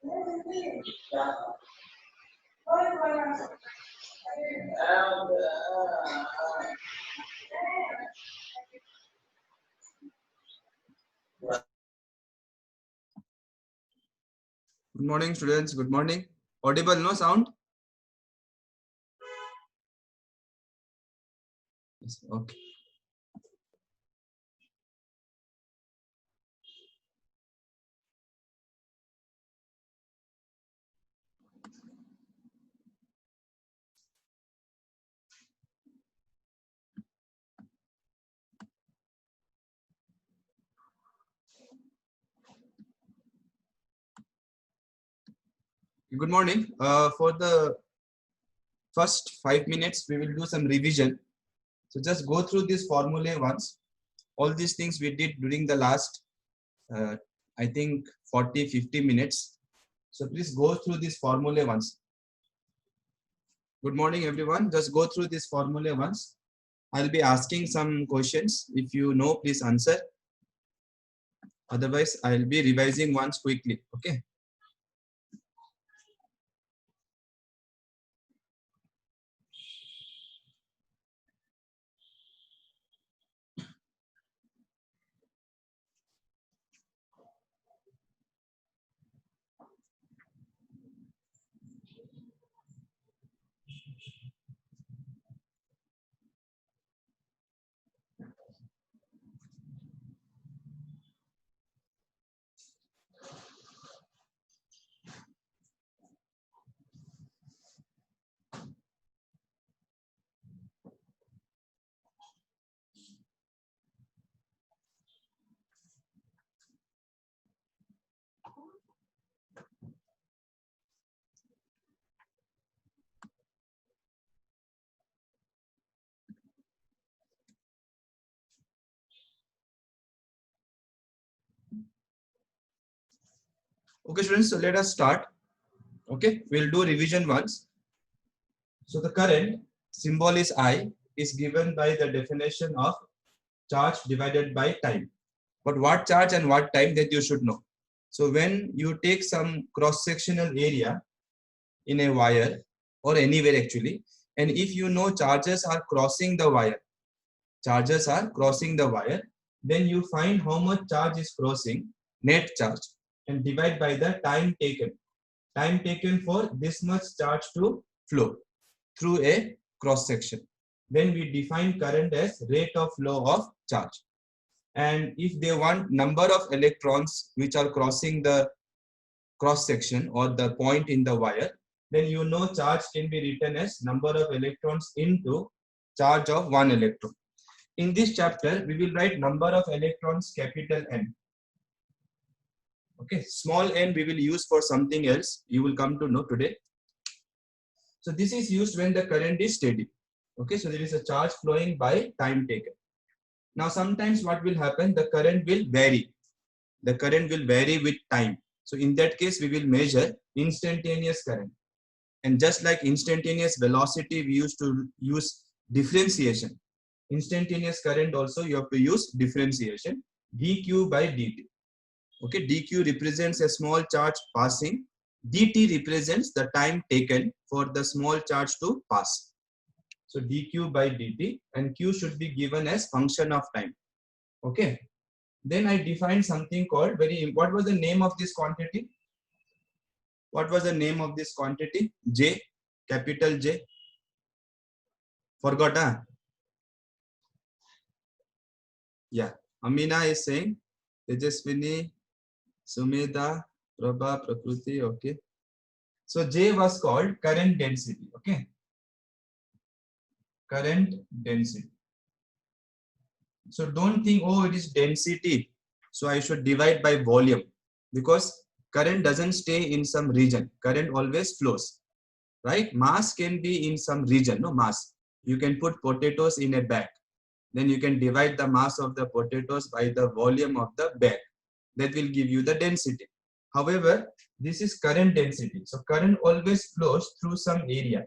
Good morning, students. Good morning. Audible, no sound? Yes, okay. Good morning. For the first 5 minutes, we will do some revision. So just go through this formula once. All these things we did during the last, I think 40-50 minutes. So please go through this formula once. Good morning, everyone. Just go through this formula once. I'll be asking some questions. If you know, please answer. Otherwise, I'll be revising once quickly. Okay. Okay, students. So let us start. Okay, we'll do revision once. So the current symbol is I is given by the definition of charge divided by time. But what charge and what time, that you should know. So when you take some cross-sectional area in a wire or anywhere actually, and if you know charges are crossing the wire, then you find how much charge is crossing, net charge, and divide by the time taken for this much charge to flow through a cross section. Then we define current as rate of flow of charge. And if they want number of electrons which are crossing the cross section or the point in the wire, then you know charge can be written as number of electrons into charge of one electron. In this chapter, we will write number of electrons capital N. Okay, small n we will use for something else. You will come to know today. So this is used when the current is steady. Okay, so there is a charge flowing by time taken. Now sometimes what will happen, the current will vary. The current will vary with time. So in that case, we will measure instantaneous current. And just like instantaneous velocity, we used to use differentiation. Instantaneous current also you have to use differentiation, dq by dt. Okay, dq represents a small charge passing. dt represents the time taken for the small charge to pass. So dq by dt, and q should be given as function of time. Okay. Then I defined something called what was the name of this quantity? What was the name of this quantity? J, capital J. Forgot, huh? Yeah. Amina is saying, Tejaswini, Sumedha, Prabha, Prakruti, okay. So J was called current density, okay. Current density. So don't think, oh, it is density, so I should divide by volume, because current doesn't stay in some region. Current always flows, right? Mass can be in some region, no mass. You can put potatoes in a bag. Then you can divide the mass of the potatoes by the volume of the bag. That will give you the density. However, this is current density. So current always flows through some area.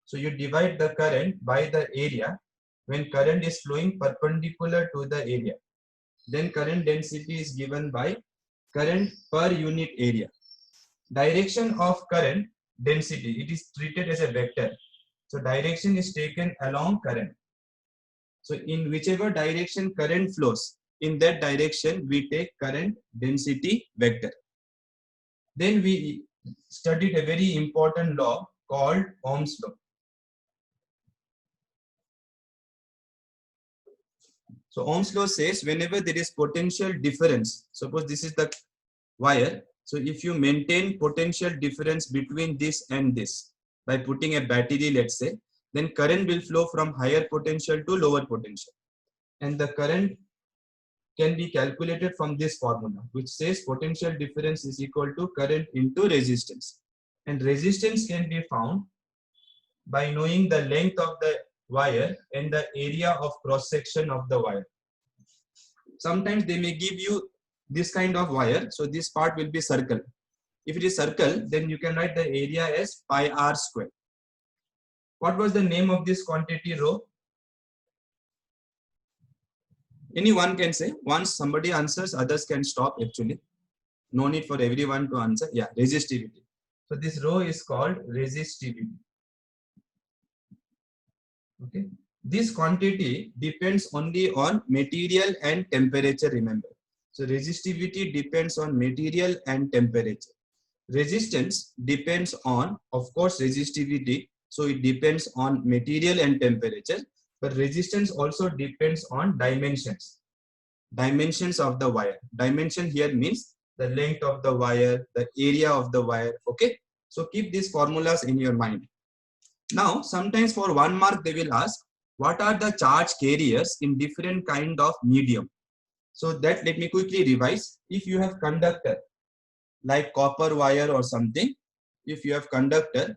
So you divide the current by the area when current is flowing perpendicular to the area. Then current density is given by current per unit area. direction of current density, it is treated as a vector. So direction is taken along current. So in whichever direction current flows, in that direction we take current density vector. Then we studied a very important law called Ohm's law. So Ohm's law says whenever there is potential difference, suppose this is the wire. So if you maintain potential difference between this and this by putting a battery, let's say, then current will flow from higher potential to lower potential. And the current can be calculated from this formula, which says potential difference is equal to current into resistance. And resistance can be found by knowing the length of the wire and the area of cross section of the wire. Sometimes they may give you this kind of wire. So this part will be circle. If it is circle, then you can write the area as pi r square. What was the name of this quantity, rho? Anyone can say. Once somebody answers, others can stop actually. No need for everyone to answer. Yeah, resistivity. So this rho is called resistivity. Okay. This quantity depends only on material and temperature, remember. So resistivity depends on material and temperature. Resistance depends on, of course, resistivity. So it depends on material and temperature, but resistance also depends on dimensions. Dimensions of the wire. Dimension here means the length of the wire, the area of the wire. Okay. So keep these formulas in your mind. Now, sometimes for 1 mark, they will ask, what are the charge carriers in different kind of medium? So that let me quickly revise. If you have conductor, like copper wire or something, if you have conductor,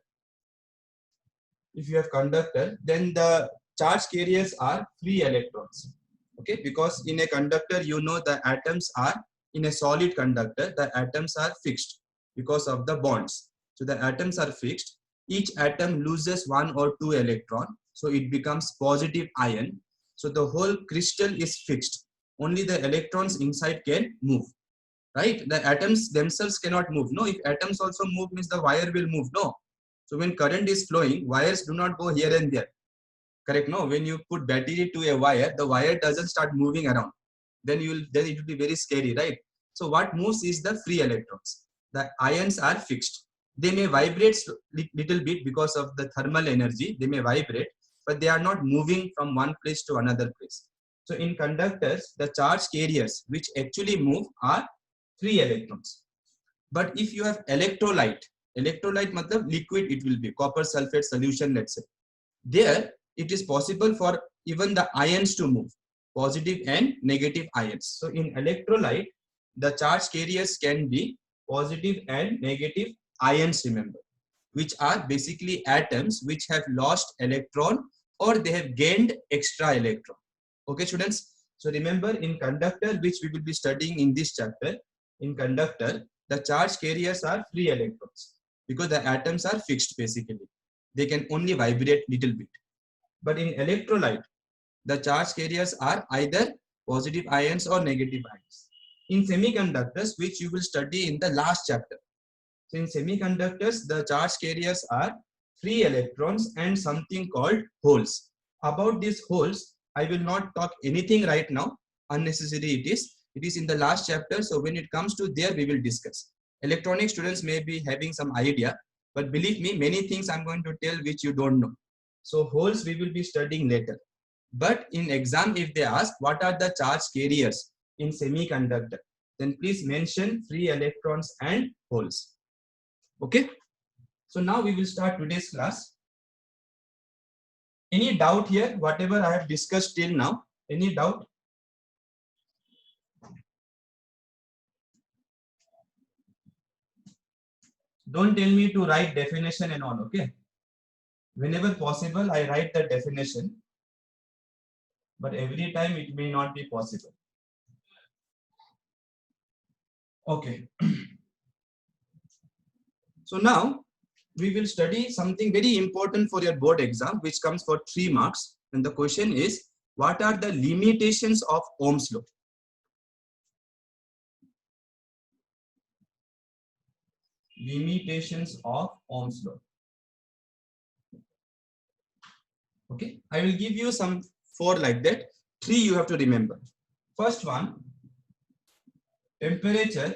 then the charge carriers are free electrons. Okay, because in a conductor, you know the atoms are, in a solid conductor, the atoms are fixed because of the bonds. So the atoms are fixed. Each atom loses 1 or 2 electron. So it becomes positive ion. So the whole crystal is fixed. Only the electrons inside can move. Right? The atoms themselves cannot move. No, if atoms also move, means the wire will move. No. So when current is flowing, wires do not go here and there. Correct? No, when you put battery to a wire, the wire doesn't start moving around. Then it will be very scary, right? So what moves is the free electrons. The ions are fixed. They may vibrate little bit because of the thermal energy. They may vibrate, but they are not moving from one place to another place. So in conductors, the charge carriers which actually move are free electrons. But if you have electrolyte matlab liquid, it will be copper sulfate solution, let's say. There, it is possible for even the ions to move, positive and negative ions. So in electrolyte, the charge carriers can be positive and negative ions, remember, which are basically atoms which have lost electron or they have gained extra electron. Okay, students? So remember, in conductor, which we will be studying in this chapter, in conductor, the charge carriers are free electrons because the atoms are fixed basically. They can only vibrate little bit. But in electrolyte, the charge carriers are either positive ions or negative ions. In semiconductors, which you will study in the last chapter. So in semiconductors, the charge carriers are free electrons and something called holes. About these holes, I will not talk anything right now. Unnecessary it is. It is in the last chapter. So when it comes to there, we will discuss. Electronic students may be having some idea, but believe me, many things I'm going to tell which you don't know. So holes we will be studying later. But in exam, if they ask what are the charge carriers in semiconductor, then please mention free electrons and holes. Okay. So now we will start today's class. Any doubt here? Whatever I have discussed till now, any doubt? Don't tell me to write definition and all, okay? Whenever possible, I write the definition, but every time it may not be possible. Okay. So now we will study something very important for your board exam, which comes for 3 marks. And the question is, what are the limitations of Ohm's law? limitations of Ohm's law. Okay, I will give you some 4 like that. 3 you have to remember. First one, temperature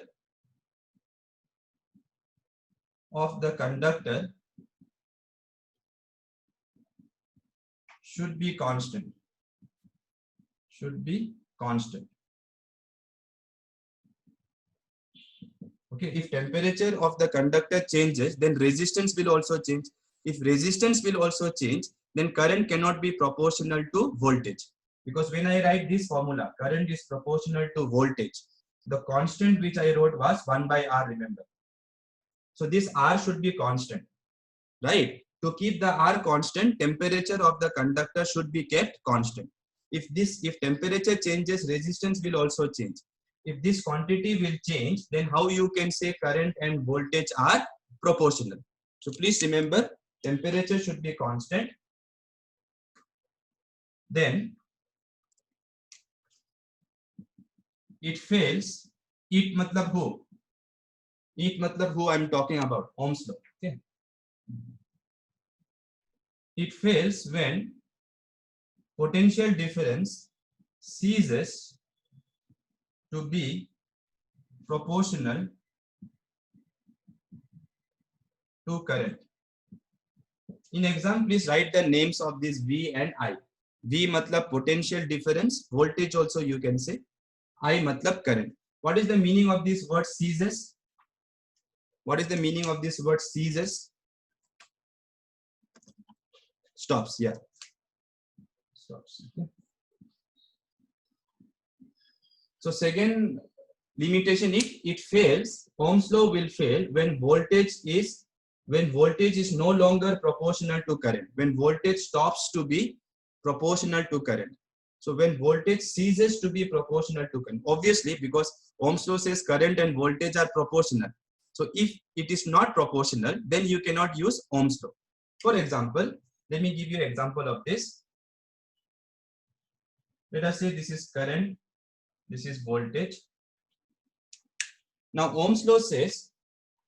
of the conductor should be constant. Should be constant. Okay, if temperature of the conductor changes, then resistance will also change. If resistance will also change, then current cannot be proportional to voltage. Because when I write this formula, current is proportional to voltage. The constant which I wrote was 1 by R, remember. So this R should be constant, right? To keep the R constant, temperature of the conductor should be kept constant. If temperature changes, resistance will also change. If this quantity will change, then how you can say current and voltage are proportional? So please remember, temperature should be constant. Then it fails. It matlab who? It matlab who I'm talking about? Ohm's law. Okay. It fails when potential difference ceases to be proportional to current. In exam, please write the names of these V and I. V matlab potential difference, voltage also you can say. I matlab current. What is the meaning of this word ceases? What is the meaning of this word ceases? Stops, yeah. Stops. Okay. So second limitation, it fails. Ohm's law will fail when voltage is no longer proportional to current. When voltage stops to be proportional to current. So when voltage ceases to be proportional to current, obviously because Ohm's law says current and voltage are proportional. So if it is not proportional, then you cannot use Ohm's law. For example, let me give you an example of this. Let us say this is current, this is voltage. Now Ohm's law says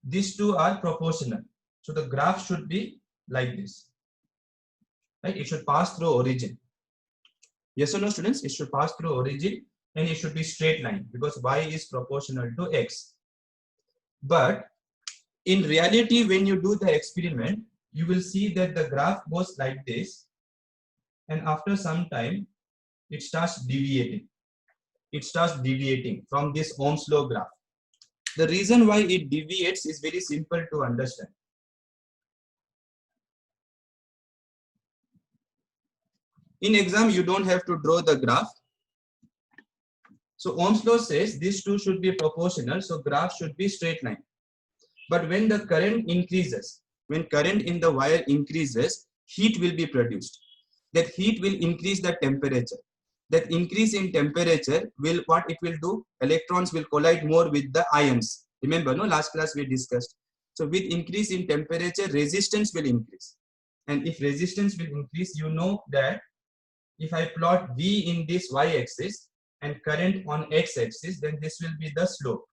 these two are proportional. So the graph should be like this. Right? It should pass through origin. Yes or no, students? It should pass through origin and it should be straight line because y is proportional to x. But in reality, when you do the experiment, you will see that the graph goes like this, and after some time, it starts deviating. It starts deviating from this Ohm's law graph. The reason why it deviates is very simple to understand. In exam, you don't have to draw the graph. So Ohm's law says these two should be proportional, so graph should be straight line. But when the current increases, when current in the wire increases, heat will be produced. That heat will increase the temperature. That increase in temperature will, what it will do? Electrons will collide more with the ions. Remember, no? Last class we discussed. So with increase in temperature, resistance will increase. And if resistance will increase, you know that if I plot V in this y-axis and current on x-axis, then this will be the slope.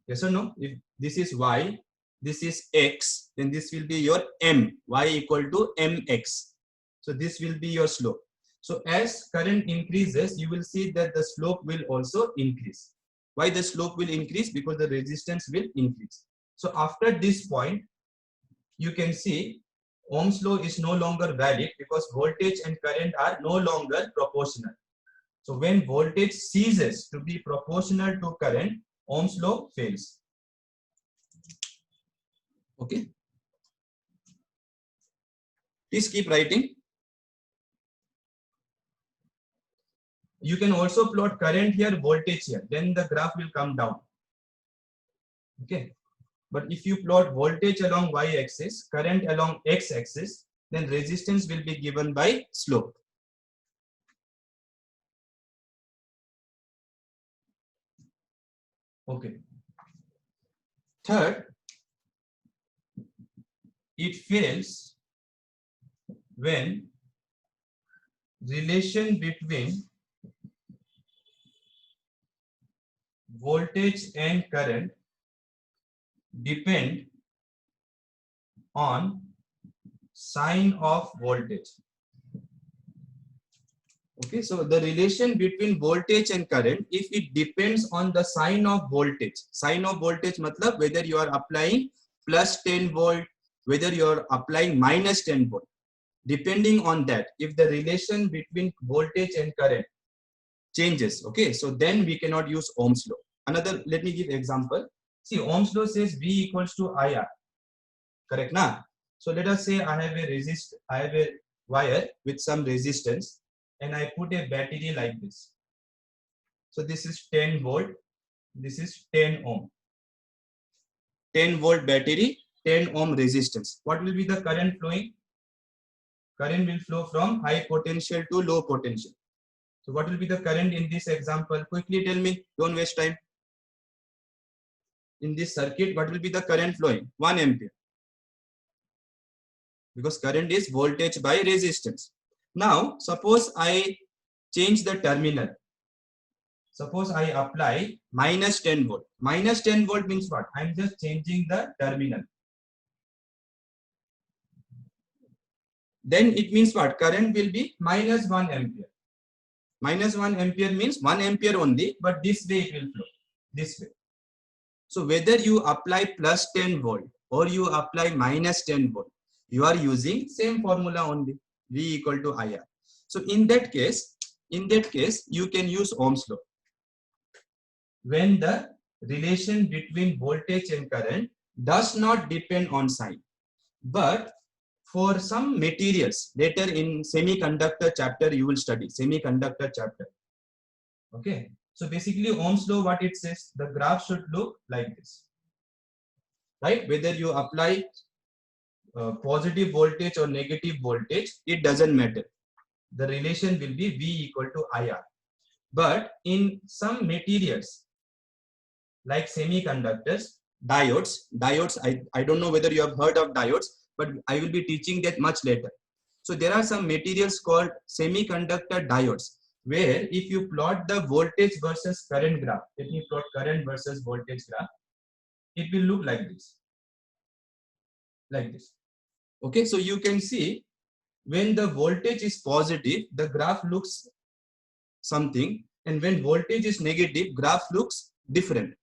Yes or no? If this is y, this is x, then this will be your m, y equal to mx. So this will be your slope. So as current increases, you will see that the slope will also increase. Why the slope will increase? Because the resistance will increase. So after this point, you can see Ohm's law is no longer valid because voltage and current are no longer proportional. So when voltage ceases to be proportional to current, Ohm's law fails. Okay. Please keep writing. You can also plot current here, voltage here. Then the graph will come down. Okay. But if you plot voltage along y-axis, current along x-axis, then resistance will be given by slope. Okay. Third, it fails when relation between voltage and current depend on sign of voltage. Okay, so the relation between voltage and current, if it depends on the sign of voltage matlab whether you are applying plus 10 volt, whether you are applying minus 10 volt, depending on that, if the relation between voltage and current changes, okay, so then we cannot use Ohm's law. Another, let me give example. See, Ohm's law says V equals to IR, correct na? So let us say I have a wire with some resistance, and I put a battery like this. So this is 10 volt, this is 10 ohm. 10 volt battery, 10 ohm resistance. What will be the current flowing? Current will flow from high potential to low potential. So what will be the current in this example? Quickly tell me, don't waste time. In this circuit, what will be the current flowing? 1 ampere. Because current is voltage by resistance. Now, suppose I change the terminal. Suppose I apply minus 10 volt. Minus 10 volt means what? I'm just changing the terminal. Then it means what? Current will be minus 1 ampere. Minus 1 ampere means 1 ampere only, but this way it will flow. This way. So whether you apply plus 10 volt or you apply minus 10 volt, you are using same formula only, V equal to IR. So in that case, you can use Ohm's law. When the relation between voltage and current does not depend on sign. But for some materials, later in semiconductor chapter, you will study semiconductor chapter. Okay. So basically Ohm's law, what it says, the graph should look like this, right? Whether you apply positive voltage or negative voltage, it doesn't matter. The relation will be V equal to IR. But in some materials, like semiconductors, diodes, I don't know whether you have heard of diodes, but I will be teaching that much later. So there are some materials called semiconductor diodes, where if you plot the voltage versus current graph, let me plot current versus voltage graph, it will look like this. Like this. Okay, so you can see when the voltage is positive, the graph looks something, and when voltage is negative, graph looks different.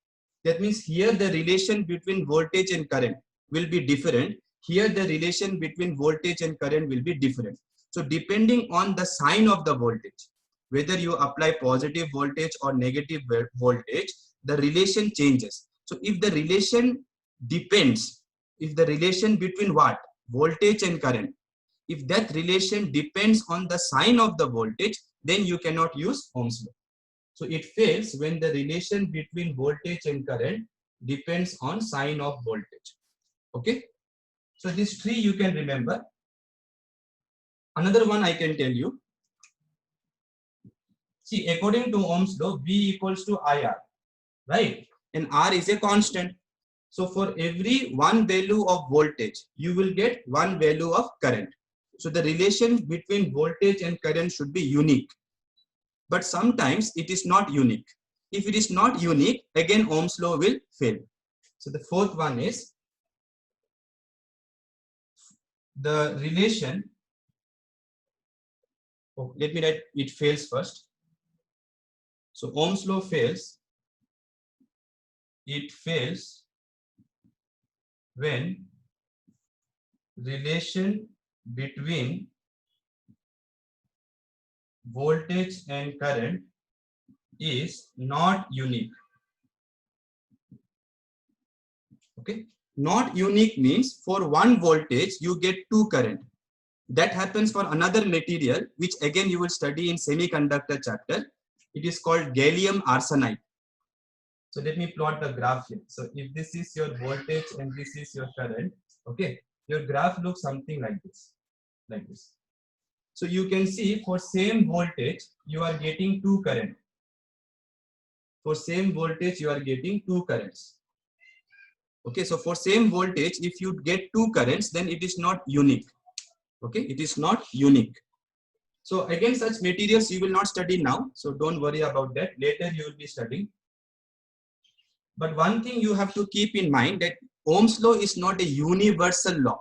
That means here the relation between voltage and current will be different. Here the relation between voltage and current will be different. So depending on the sign of the voltage, whether you apply positive voltage or negative voltage, the relation changes. So if the relation depends, if the relation between what? Voltage and current, if that relation depends on the sign of the voltage, then you cannot use Ohm's law. So it fails when the relation between voltage and current depends on sign of voltage. Okay. So these three you can remember. Another one I can tell you. See, according to Ohm's law, V equals to IR, right? And R is a constant. So for every one value of voltage, you will get one value of current. So the relation between voltage and current should be unique. But sometimes it is not unique. If it is not unique, again Ohm's law will fail. So the fourth one is the relation. Oh, let me write it fails first. So Ohm's law fails. It fails when relation between voltage and current is not unique. Okay, not unique means for one voltage you get two current. That happens for another material, which again you will study in semiconductor chapter. It is called gallium arsenide. So let me plot the graph here. So if this is your voltage and this is your current, okay, your graph looks something like this, like this. So you can see for same voltage, you are getting two current. For same voltage, you are getting two currents. Okay, so for same voltage, if you get two currents, then it is not unique. Okay, it is not unique. So again, such materials you will not study now. So don't worry about that. Later you will be studying. But one thing you have to keep in mind that Ohm's law is not a universal law.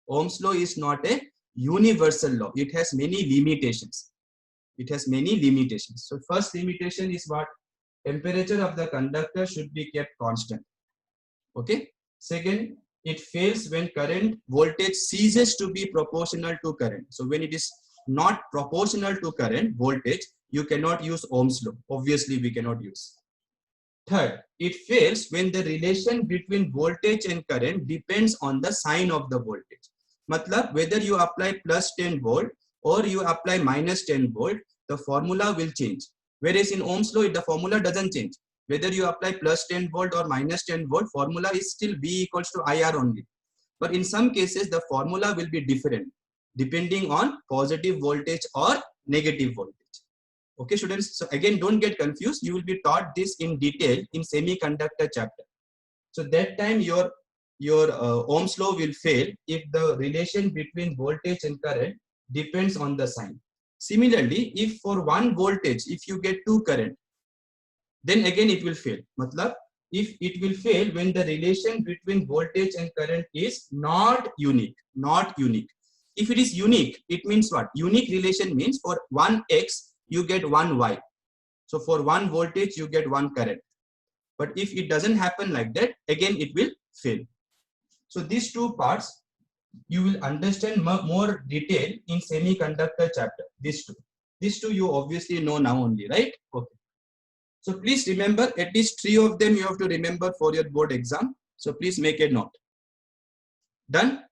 Ohm's law is not a universal law. It has many limitations. It has many limitations. So first limitation is what? Temperature of the conductor should be kept constant. Okay. Second, it fails when current voltage ceases to be proportional to current. So when it is not proportional to current voltage, you cannot use Ohm's law. Obviously, we cannot use. Third, it fails when the relation between voltage and current depends on the sign of the voltage. Matlab, whether you apply plus 10 volt or you apply minus 10 volt, the formula will change. Whereas in Ohm's law, the formula doesn't change. Whether you apply plus 10 volt or minus 10 volt, formula is still V equals to IR only. But in some cases, the formula will be different depending on positive voltage or negative voltage. Okay, students. So again, don't get confused. You will be taught this in detail in semiconductor chapter. So that time your Ohm's law will fail if the relation between voltage and current depends on the sign. Similarly, if for one voltage, if you get two current, then again it will fail. Matlab, if it will fail when the relation between voltage and current is not unique. If it is unique, it means what? Unique relation means for one X, you get one Y. So for one voltage, you get one current. But if it doesn't happen like that, again it will fail. So these two parts, you will understand more detail in semiconductor chapter. These two you obviously know now only, right? Okay. So please remember, at least 3 of them you have to remember for your board exam. So please make a note. Done?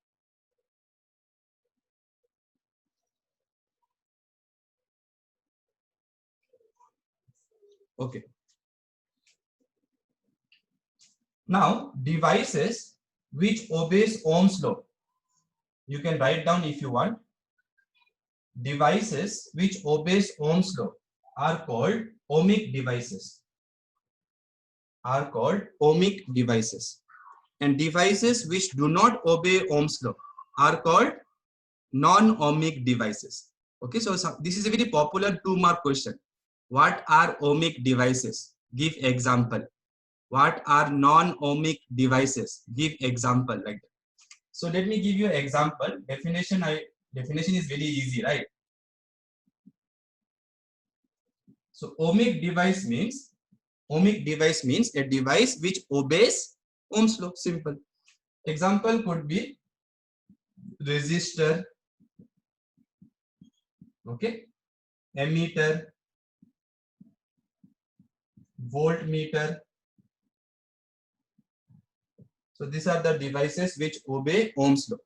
Okay. Now, devices which obeys Ohm's law. You can write down if you want. Devices which obeys Ohm's law are called ohmic devices. And devices which do not obey Ohm's law are called non-ohmic devices. Okay, so this is a very popular 2-mark question. What are ohmic devices? Give example. What are non-ohmic devices? Give example like that. So let me give you an example. Definition is very easy, right? So ohmic device means a device which obeys Ohm's law. Simple. Example could be resistor, okay, ammeter, voltmeter. So these are the devices which obey Ohm's law.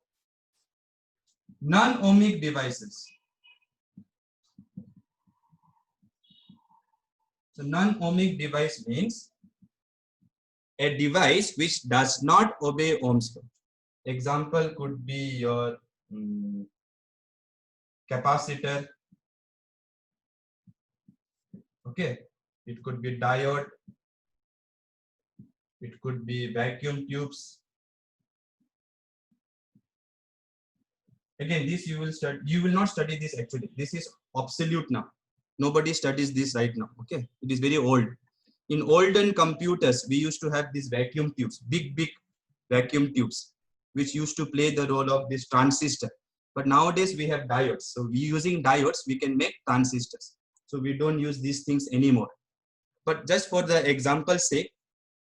Non-ohmic devices. So non-ohmic device means a device which does not obey Ohm's law. Example could be your capacitor. Okay, it could be diode. It could be vacuum tubes. Again, this you will study. You will not study this actually. This is obsolete now. Nobody studies this right now. Okay, it is very old. In olden computers, we used to have these vacuum tubes, big vacuum tubes, which used to play the role of this transistor. But nowadays we have diodes. So we using diodes, we can make transistors. So we don't use these things anymore. But just for the example's sake,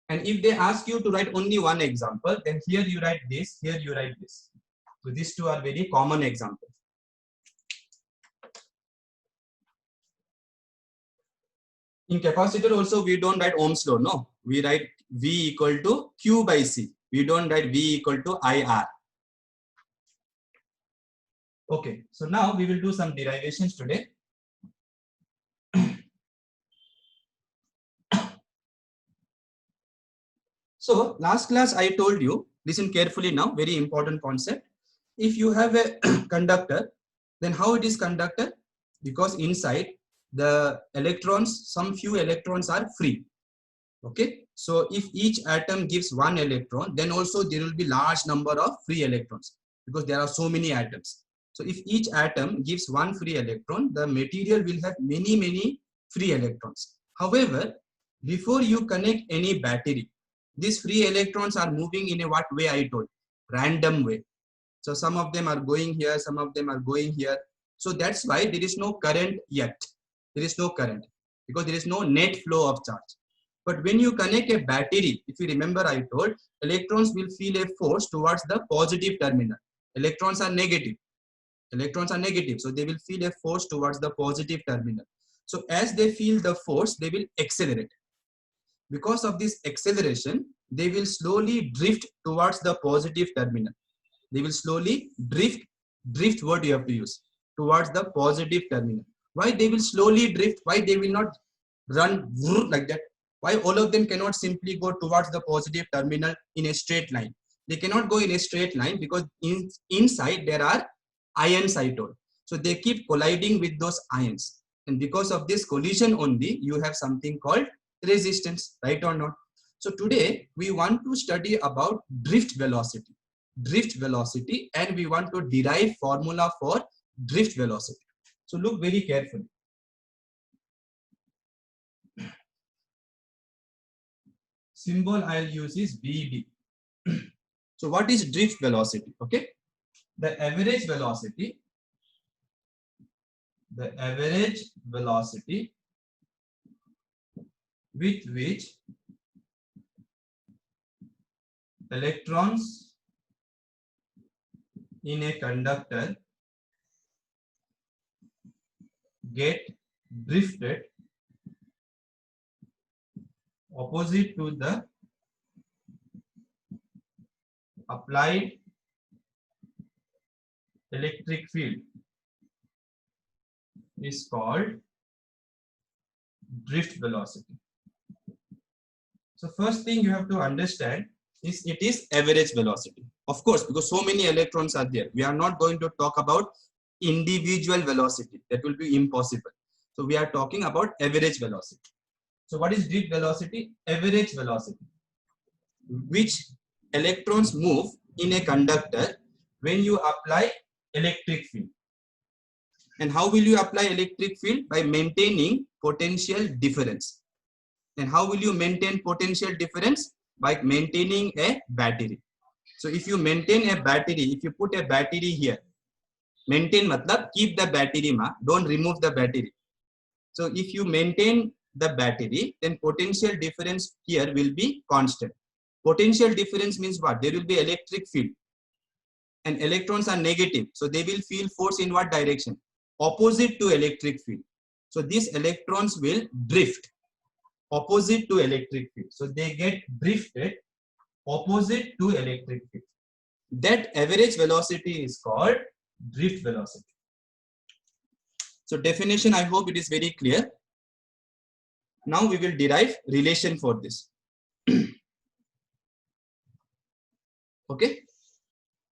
and if they ask you to write only one example, then here you write this, here you write this. So these two are very common examples. In capacitor also, we don't write Ohm's law, no. We write V equal to Q by C. We don't write V equal to IR. Okay, so now we will do some derivations today. So last class I told you, listen carefully now, very important concept. If you have a conductor, then how it is conductor? Because inside the electrons, some few electrons are free. Okay, so if each atom gives one electron, then also there will be large number of free electrons because there are so many atoms. So if each atom gives one free electron, the material will have many free electrons. However, before you connect any battery, These free electrons are moving in a what way I told? Random way. So some of them are going here, some of them are going here. So that's why there is no current yet. There is no current because there is no net flow of charge. But when you connect a battery, if you remember I told, electrons will feel a force towards the positive terminal. Electrons are negative. Electrons are negative, so they will feel a force towards the positive terminal. So as they feel the force, they will accelerate. Because of this acceleration, they will slowly drift towards the positive terminal. They will slowly drift what you have to use, towards the positive terminal. Why they will slowly drift? Why they will not run like that? Why all of them cannot simply go towards the positive terminal in a straight line? They cannot go in a straight line because inside there are ions, I told. So they keep colliding with those ions. And because of this collision only, you have something called resistance, right or not? So today we want to study about drift velocity. Drift velocity, and we want to derive formula for drift velocity. So look very carefully. Symbol I'll use is VD. So what is drift velocity? Okay, the average velocity with which electrons in a conductor get drifted opposite to the applied electric field is called drift velocity. So first thing you have to understand is it is average velocity. Of course, because so many electrons are there, we are not going to talk about individual velocity. That will be impossible. So we are talking about average velocity. So what is drift velocity? Average velocity, which electrons move in a conductor when you apply electric field. And how will you apply electric field? By maintaining potential difference. And how will you maintain potential difference? By maintaining a battery. So if you maintain a battery, if you put a battery here, maintain matlab keep the battery ma, don't remove the battery. So if you maintain the battery, then potential difference here will be constant. Potential difference means what? There will be electric field and electrons are negative. So they will feel force in what direction? Opposite to electric field. So these electrons will drift opposite to electric field. So they get drifted opposite to electric field. That average velocity is called drift velocity. So definition, I hope it is very clear. Now we will derive relation for this. Okay,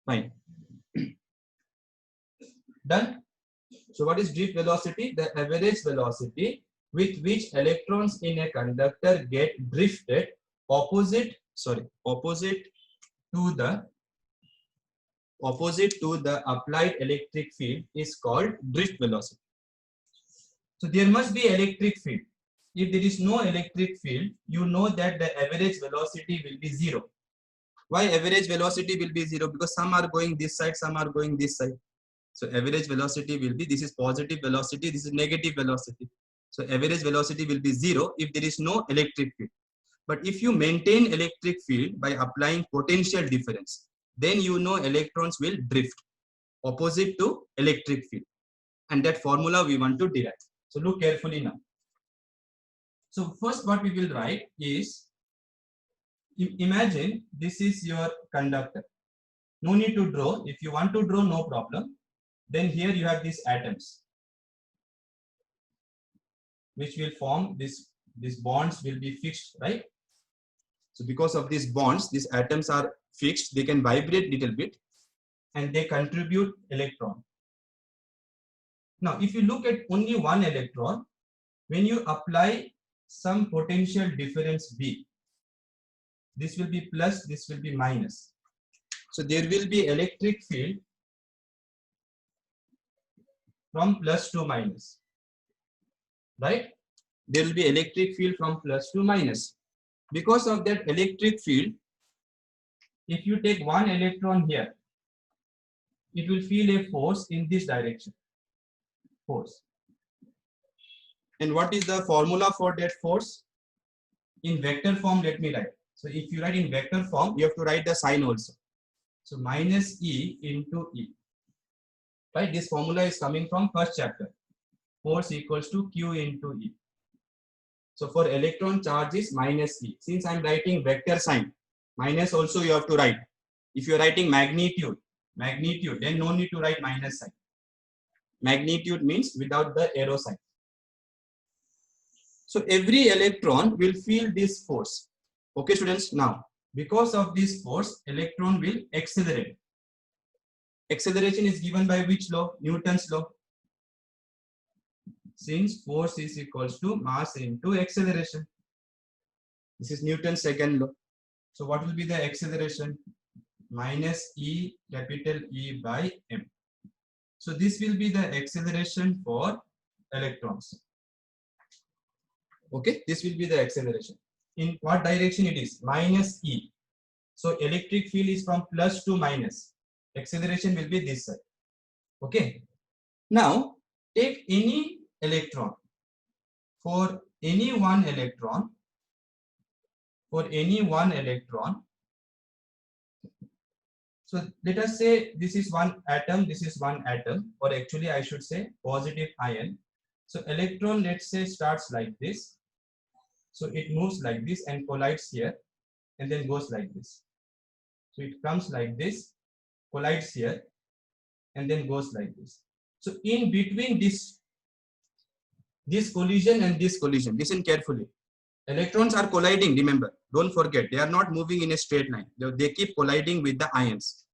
fine. Done. So what is drift velocity? The average velocity with which electrons in a conductor get drifted opposite to the applied electric field is called drift velocity. So there must be electric field. If there is no electric field, you know that the average velocity will be zero. Why average velocity will be zero? Because some are going this side, some are going this side. So average velocity will be, this is positive velocity, this is negative velocity. So average velocity will be zero if there is no electric field. But if you maintain electric field by applying potential difference, then you know electrons will drift opposite to electric field. And that formula we want to derive. So look carefully now. So first what we will write is, imagine this is your conductor. No need to draw. If you want to draw, no problem. Then here you have these atoms, which will form these bonds will be fixed, right? So because of these bonds, these atoms are fixed. They can vibrate little bit and they contribute electron. Now, if you look at only one electron, when you apply some potential difference V, this will be plus, this will be minus. So there will be electric field from plus to minus, right? There will be electric field from plus to minus. because of that electric field, if you take one electron here, it will feel a force in this direction, force. And what is the formula for that force? In vector form, let me write. So if you write in vector form, you have to write the sign also. So minus E into E. Right? This formula is coming from first chapter. Force equals to Q into E. So for electron charge is minus E. Since I'm writing vector sign, minus also you have to write. If you're writing magnitude, then no need to write minus sign. Magnitude means without the arrow sign. So every electron will feel this force. Okay, students, now because of this force, electron will accelerate. Acceleration is given by which law? Newton's law. Since force is equals to mass into acceleration. This is Newton's second law. So what will be the acceleration? Minus E, capital E by M. So this will be the acceleration for electrons. Okay, this will be the acceleration. In what direction it is? Minus E. So electric field is from plus to minus. Acceleration will be this side. Okay. Now take any electron. For any one electron, so let us say this is one atom, or actually I should say positive ion. So electron, let's say, starts like this. So it moves like this and collides here and then goes like this. So it comes like this, collides here and then goes like this. So in between this collision and this collision, listen carefully. Electrons are colliding, remember, don't forget, they are not moving in a straight line. They keep colliding with the ions.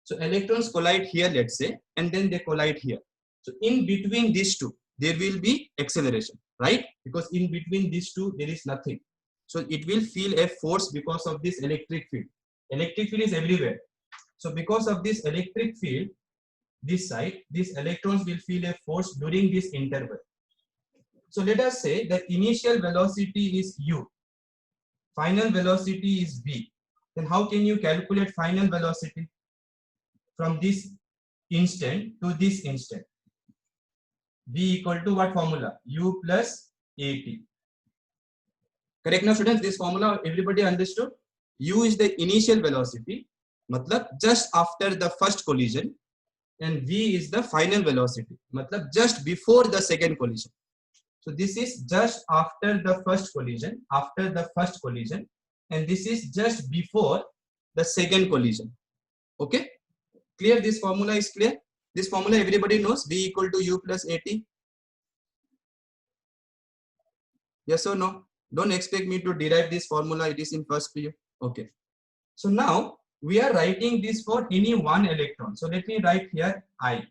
So electrons collide here, let's say, and then they collide here. So in between these two, there will be acceleration, right? Because in between these two, there is nothing. So it will feel a force because of this electric field. Electric field is everywhere. So because of this electric field, this side, these electrons will feel a force during this interval. So let us say the initial velocity is u, final velocity is v. Then how can you calculate final velocity? From this instant to this instant. V equal to what formula? U plus AT. Correct now students, this formula everybody understood? U is the initial velocity, matlab just after the first collision, and V is the final velocity, matlab just before the second collision. So this is just after the first collision, and this is just before the second collision. Okay, clear? This formula is clear. This formula everybody knows, V equal to U plus AT. Yes or no? Don't expect me to derive this formula, it is in first PU. Okay, so now we are writing this for any one electron. So let me write here I.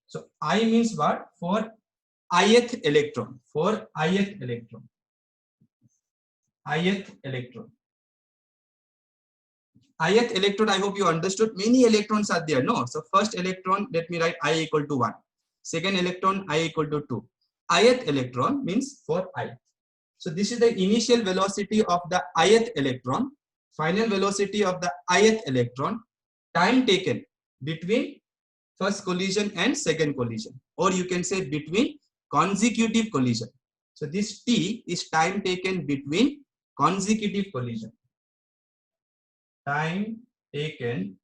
So I means what? For ith electron. Ith electron. Ith electron, I hope you understood. Many electrons are there, no? So first electron, let me write I equal to 1. Second electron, I equal to 2. Ith electron means for I. So this is the initial velocity of the ith electron, final velocity of the ith electron, time taken between first collision and second collision, or you can say between consecutive collision. So this T is time taken between consecutive collision. Time taken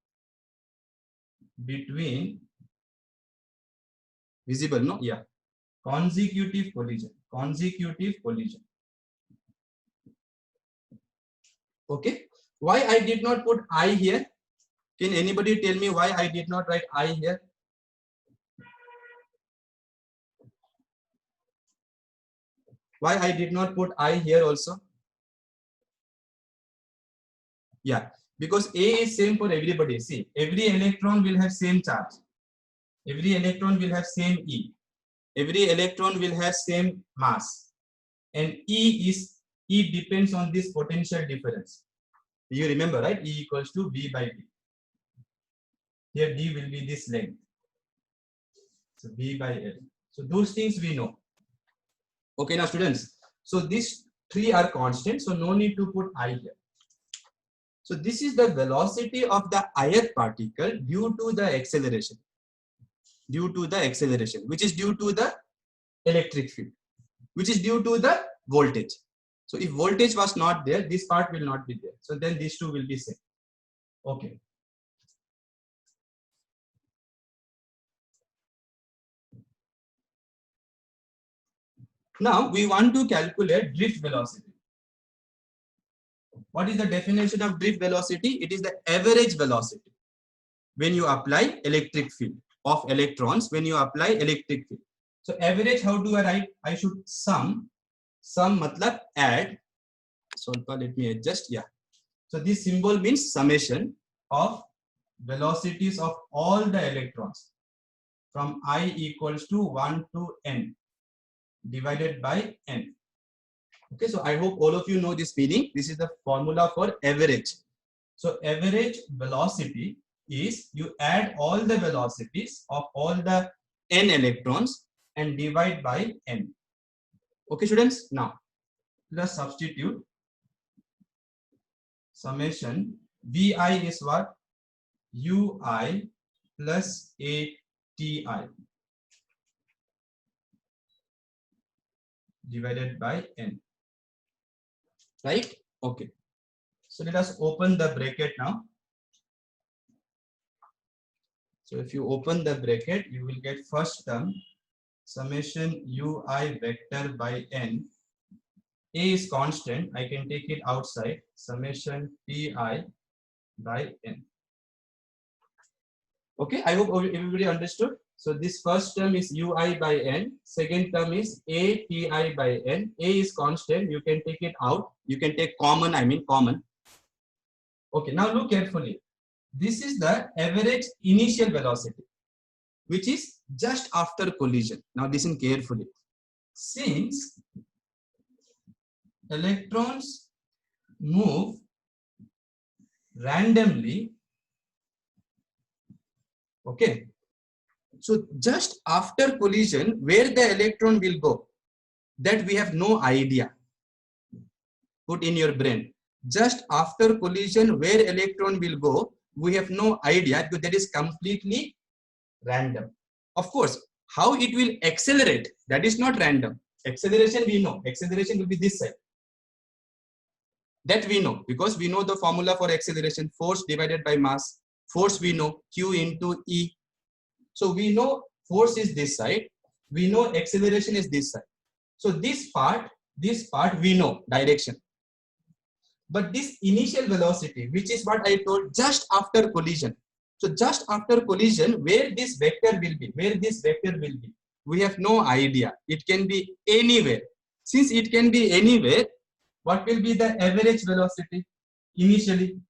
between, visible, no? Yeah. Consecutive collision. Okay. Why I did not put I here? Can anybody tell me why I did not write I here? Why I did not put I here also? Yeah, because A is same for everybody. See, every electron will have same charge. Every electron will have same E. Every electron will have same mass. And E depends on this potential difference. You remember, right? E equals to V by D. Here D will be this length. So V by L. So those things we know. Okay, now students, so these three are constant, so no need to put I here. So this is the velocity of the ith particle due to the acceleration, which is due to the electric field, which is due to the voltage. So if voltage was not there, this part will not be there. So then these two will be same. Okay. Now we want to calculate drift velocity. What is the definition of drift velocity? It is the average velocity when you apply electric field of electrons, when you apply electric field. So average, how do I write? I should sum matlab add. So let me adjust. Yeah. So this symbol means summation of velocities of all the electrons from I equals to 1 to n divided by n. Okay, so I hope all of you know this meaning. This is the formula for average. So average velocity is you add all the velocities of all the n electrons and divide by n. Okay, students. Now let's substitute summation. Vi is what? Ui plus ATI divided by n. Right? Okay. So let us open the bracket now. So if you open the bracket, you will get first term summation ui vector by n. A is constant. I can take it outside. Summation pi by n. Okay, I hope everybody understood. So this first term is ui by n. Second term is ATI by n. A is constant. You can take it out. You can take common. I mean common. Okay, now look carefully. This is the average initial velocity, which is just after collision. Now listen carefully. Since electrons move randomly, okay, so just after collision, where the electron will go, that we have no idea. Put in your brain. Just after collision, where electron will go, we have no idea, because that is completely random. Of course, how it will accelerate, that is not random. Acceleration we know. Acceleration will be this side. That we know, because we know the formula for acceleration, force divided by mass. Force we know, Q into E. So we know force is this side. We know acceleration is this side. So this part we know direction. But this initial velocity, which is what I told, just after collision. So just after collision, where this vector will be, we have no idea. It can be anywhere. Since it can be anywhere, what will be the average velocity initially?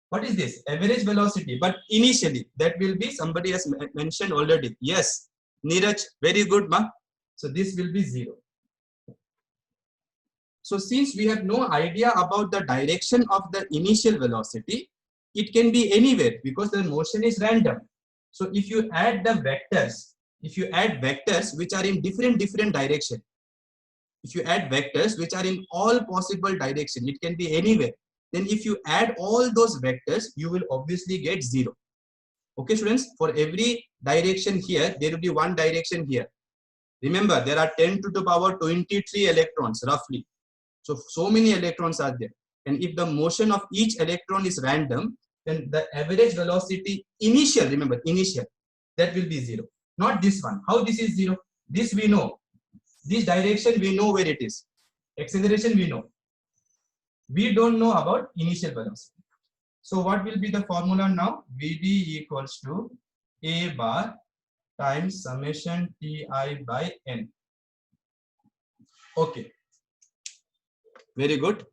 What is this? Average velocity. But initially, that will be, somebody has mentioned already. Yes, Neeraj, very good, ma. So this will be 0. So since we have no idea about the direction of the initial velocity, it can be anywhere because the motion is random. So if you add the vectors, which are in different direction, if you add vectors which are in all possible direction, it can be anywhere. Then if you add all those vectors, you will obviously get 0. Okay, students, for every direction here, there will be one direction here. Remember, there are 10 to the power 23 electrons roughly. So many electrons are there. And if the motion of each electron is random, then the average velocity initial, remember initial, that will be 0. Not this one. How this is 0? This we know. This direction we know where it is. Acceleration we know. We don't know about initial velocity. So what will be the formula now? Vd equals to A bar times summation Ti by n. Okay. Very good.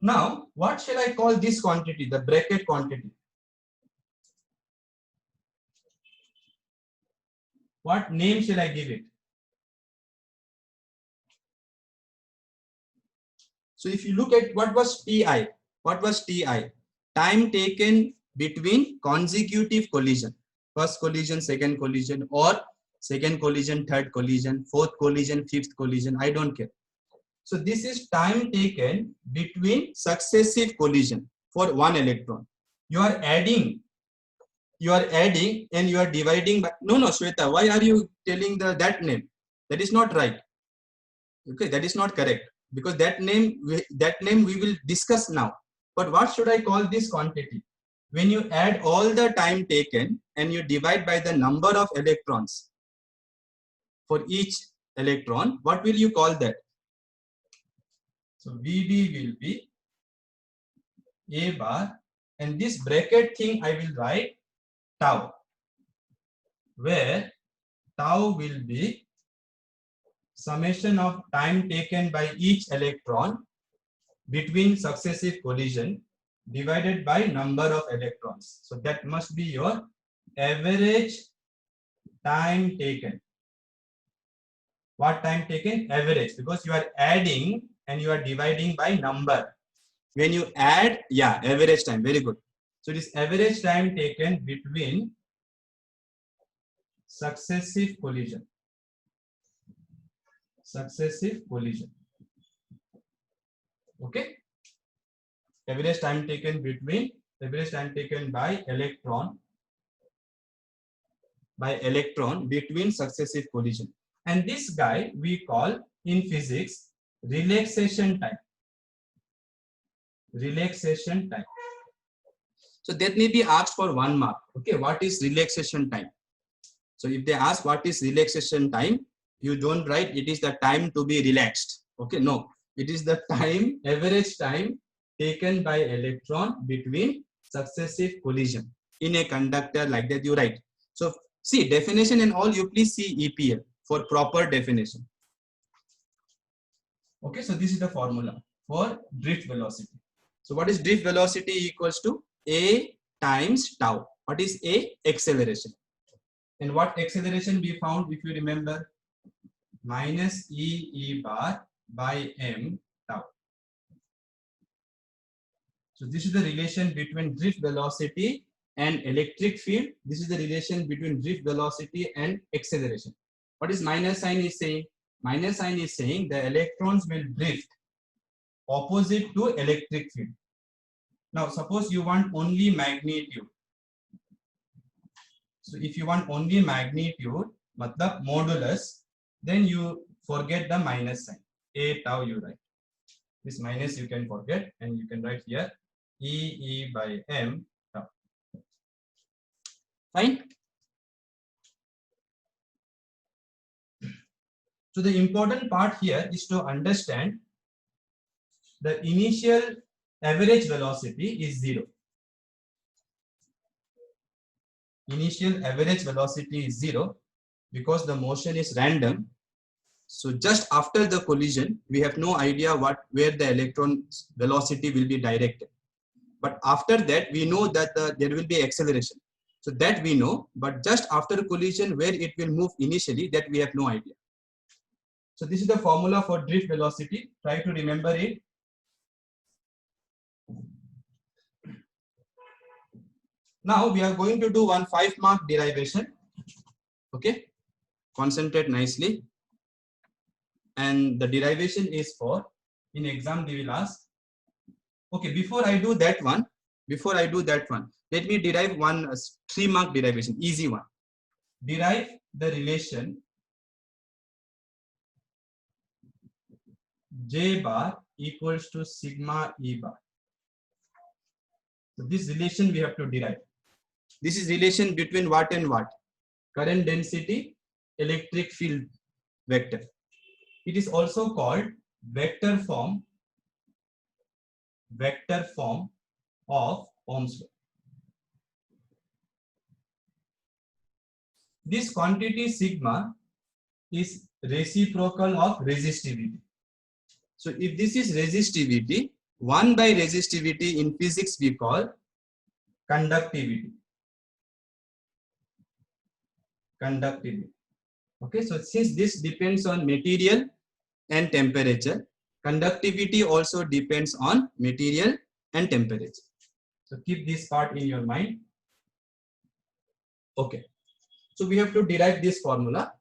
Now, what shall I call this quantity, the bracket quantity? What name shall I give it? So if you look at what was Ti, time taken between consecutive collision, first collision, second collision, or second collision, third collision, fourth collision, fifth collision, I don't care. So this is time taken between successive collision for one electron. You are adding and you are dividing by, no, Shweta, why are you telling that name? That is not right. Okay, that is not correct, because that name we will discuss now. But what should I call this quantity? When you add all the time taken and you divide by the number of electrons for each electron, what will you call that? So VD will be A bar, and this bracket thing I will write tau, where tau will be summation of time taken by each electron between successive collision divided by number of electrons. So that must be your average time taken. What time taken? Average, because you are adding and you are dividing by number. When you add, yeah, average time, very good. So this average time taken between successive collision. Successive collision. Okay. Average time taken by electron between successive collision. And this guy we call in physics relaxation time. Relaxation time. So that may be asked for 1 mark. Okay, what is relaxation time? So if they ask what is relaxation time, you don't write it is the time to be relaxed. Okay, no, it is the time, average time taken by electron between successive collision in a conductor, like that you write. So see definition and all, you please see EPL for proper definition. Okay, so this is the formula for drift velocity. So what is drift velocity? Equals to A times tau. What is A? Acceleration. And what acceleration we found, if you remember? Minus E bar by M tau. So this is the relation between drift velocity and electric field. This is the relation between drift velocity and acceleration. What is minus sign is saying? Minus sign is saying the electrons will drift opposite to electric field. Now suppose you want only magnitude. So if you want only magnitude, matlab modulus, then you forget the minus sign. A tau you write. This minus you can forget, and you can write here E by M tau. Fine. So the important part here is to understand the initial average velocity is 0. Initial average velocity is 0 because the motion is random. So just after the collision, we have no idea where the electron velocity will be directed. But after that, we know that there will be acceleration. So that we know, but just after collision, where it will move initially, that we have no idea. So this is the formula for drift velocity. Try to remember it. Now we are going to do one 5-mark derivation. Okay, concentrate nicely. And the derivation is for, in exam they will ask. Okay, before I do that one, let me derive one 3-mark derivation, easy one. Derive the relation J bar equals to sigma E bar. So this relation we have to derive. This is relation between what and what? Current density, electric field vector. It is also called vector form of Ohm's law. This quantity sigma is reciprocal of resistivity. So if this is resistivity, 1 by resistivity in physics we call conductivity. Okay, so since this depends on material and temperature, conductivity also depends on material and temperature. So keep this part in your mind. Okay. So we have to derive this formula.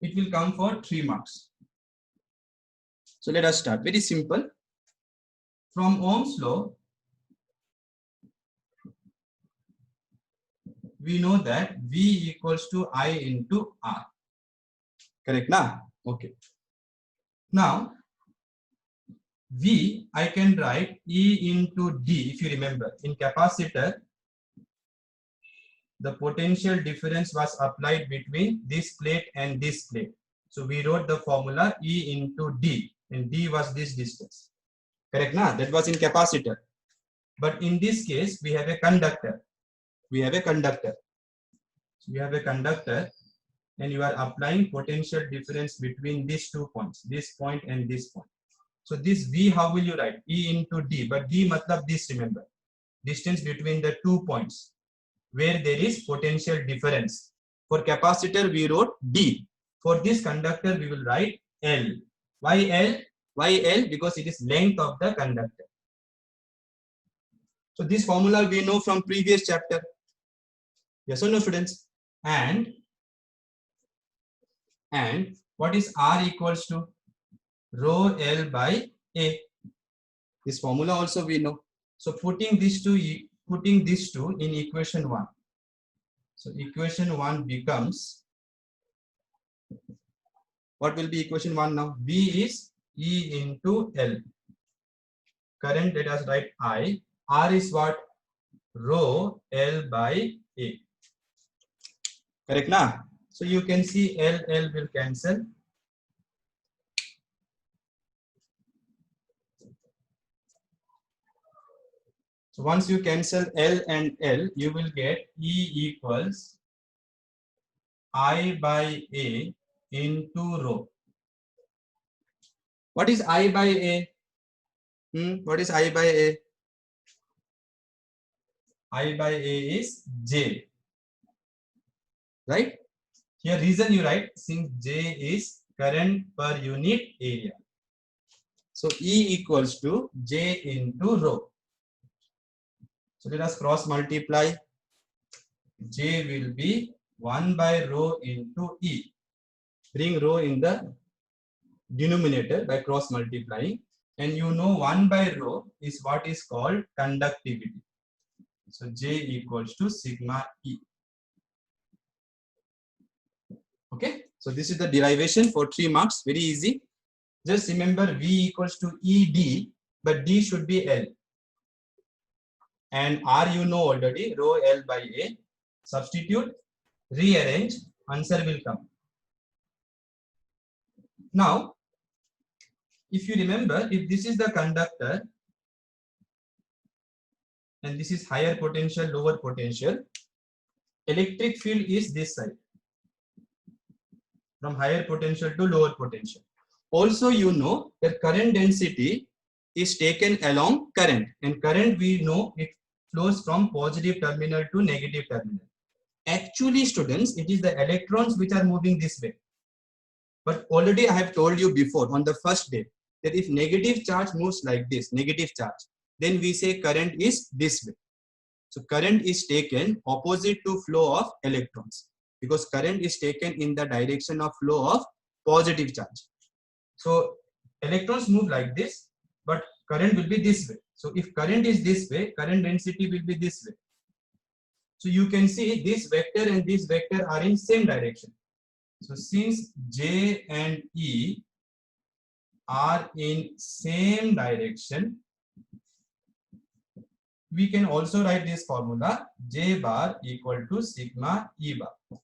It will come for 3 marks. So let us start. Very simple. From Ohm's law, we know that V equals to I into R. Correct now? Okay. Now, V, I can write E into D. If you remember, in capacitor, the potential difference was applied between this plate and this plate. So we wrote the formula E into D, and D was this distance. Correct now? That was in capacitor. But in this case, we have a conductor. We have a conductor. So we have a conductor, and you are applying potential difference between these 2 points, this point and this point. So this V, how will you write? E into D, but D matlab this, remember, distance between the 2 points where there is potential difference. For capacitor, we wrote D. For this conductor, we will write L. Why L? Why L? Because it is length of the conductor. So this formula we know from previous chapter. Yes or no, students? And what is R equals to? Rho L by A. This formula also we know. So putting these two in equation 1. So equation 1 becomes, what will be equation 1 now? V is E into L. Current, let us write I. R is what? Rho L by A. Correct now? So you can see L will cancel. So once you cancel L and L, you will get E equals I by A into rho. What is I by A? What is I by A? I by A is J. Right? Here reason you write, since J is current per unit area. So E equals to J into rho. So let us cross multiply. J will be 1 by rho into E. Bring rho in the denominator by cross multiplying. And you know 1 by rho is what is called conductivity. So J equals to sigma E. Okay. So this is the derivation for 3 marks. Very easy. Just remember V equals to ED, but D should be L. And R you know already, rho L by A. Substitute, rearrange, answer will come. Now, if you remember, if this is the conductor and this is higher potential, lower potential, electric field is this side, from higher potential to lower potential. Also, you know that current density is taken along current, and current we know it flows from positive terminal to negative terminal. Actually, students, it is the electrons which are moving this way. But already I have told you before on the first day that if negative charge moves like this, negative charge, then we say current is this way. So current is taken opposite to flow of electrons, because current is taken in the direction of flow of positive charge. So electrons move like this, but current will be this way. So if current is this way, current density will be this way. So you can see this vector and this vector are in same direction. So since J and E are in same direction, we can also write this formula J bar equal to sigma E bar.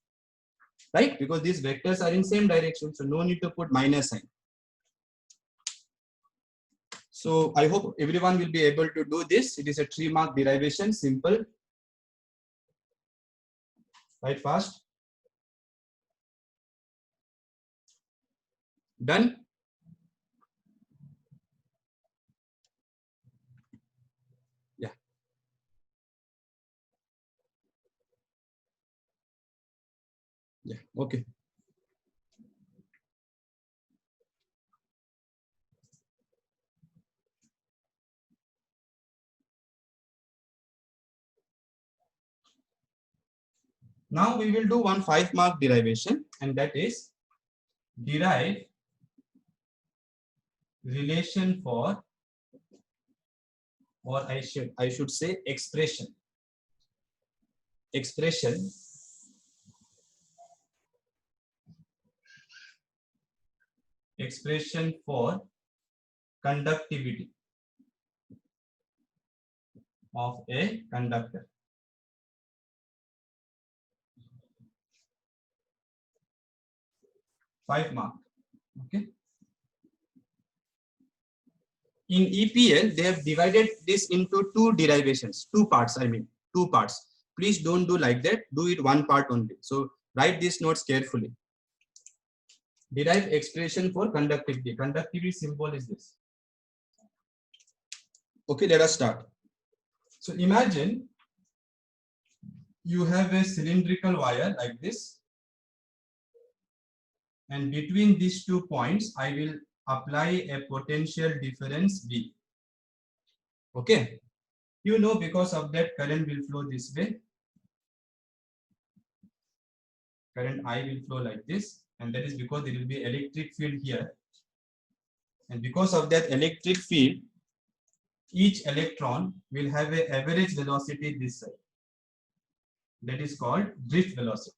Right? Because these vectors are in same direction, so no need to put minus sign. So I hope everyone will be able to do this. It is a 3-mark derivation, simple. Right, fast. Done. Yeah. Yeah. Okay. Now we will do one 5-mark derivation, and that is derive relation for, or I should say expression for conductivity of a conductor. Five mark. Okay. In EPL, they have divided this into two derivations, two parts. I mean, two parts. Please don't do like that. Do it one part only. So write these notes carefully. Derive expression for conductivity. Conductivity symbol is this. Okay, let us start. So imagine you have a cylindrical wire like this, and between these 2 points, I will apply a potential difference V. Okay, you know, because of that, current will flow this way. Current I will flow like this, and that is because there will be electric field here. And because of that electric field, each electron will have an average velocity this side. That is called drift velocity.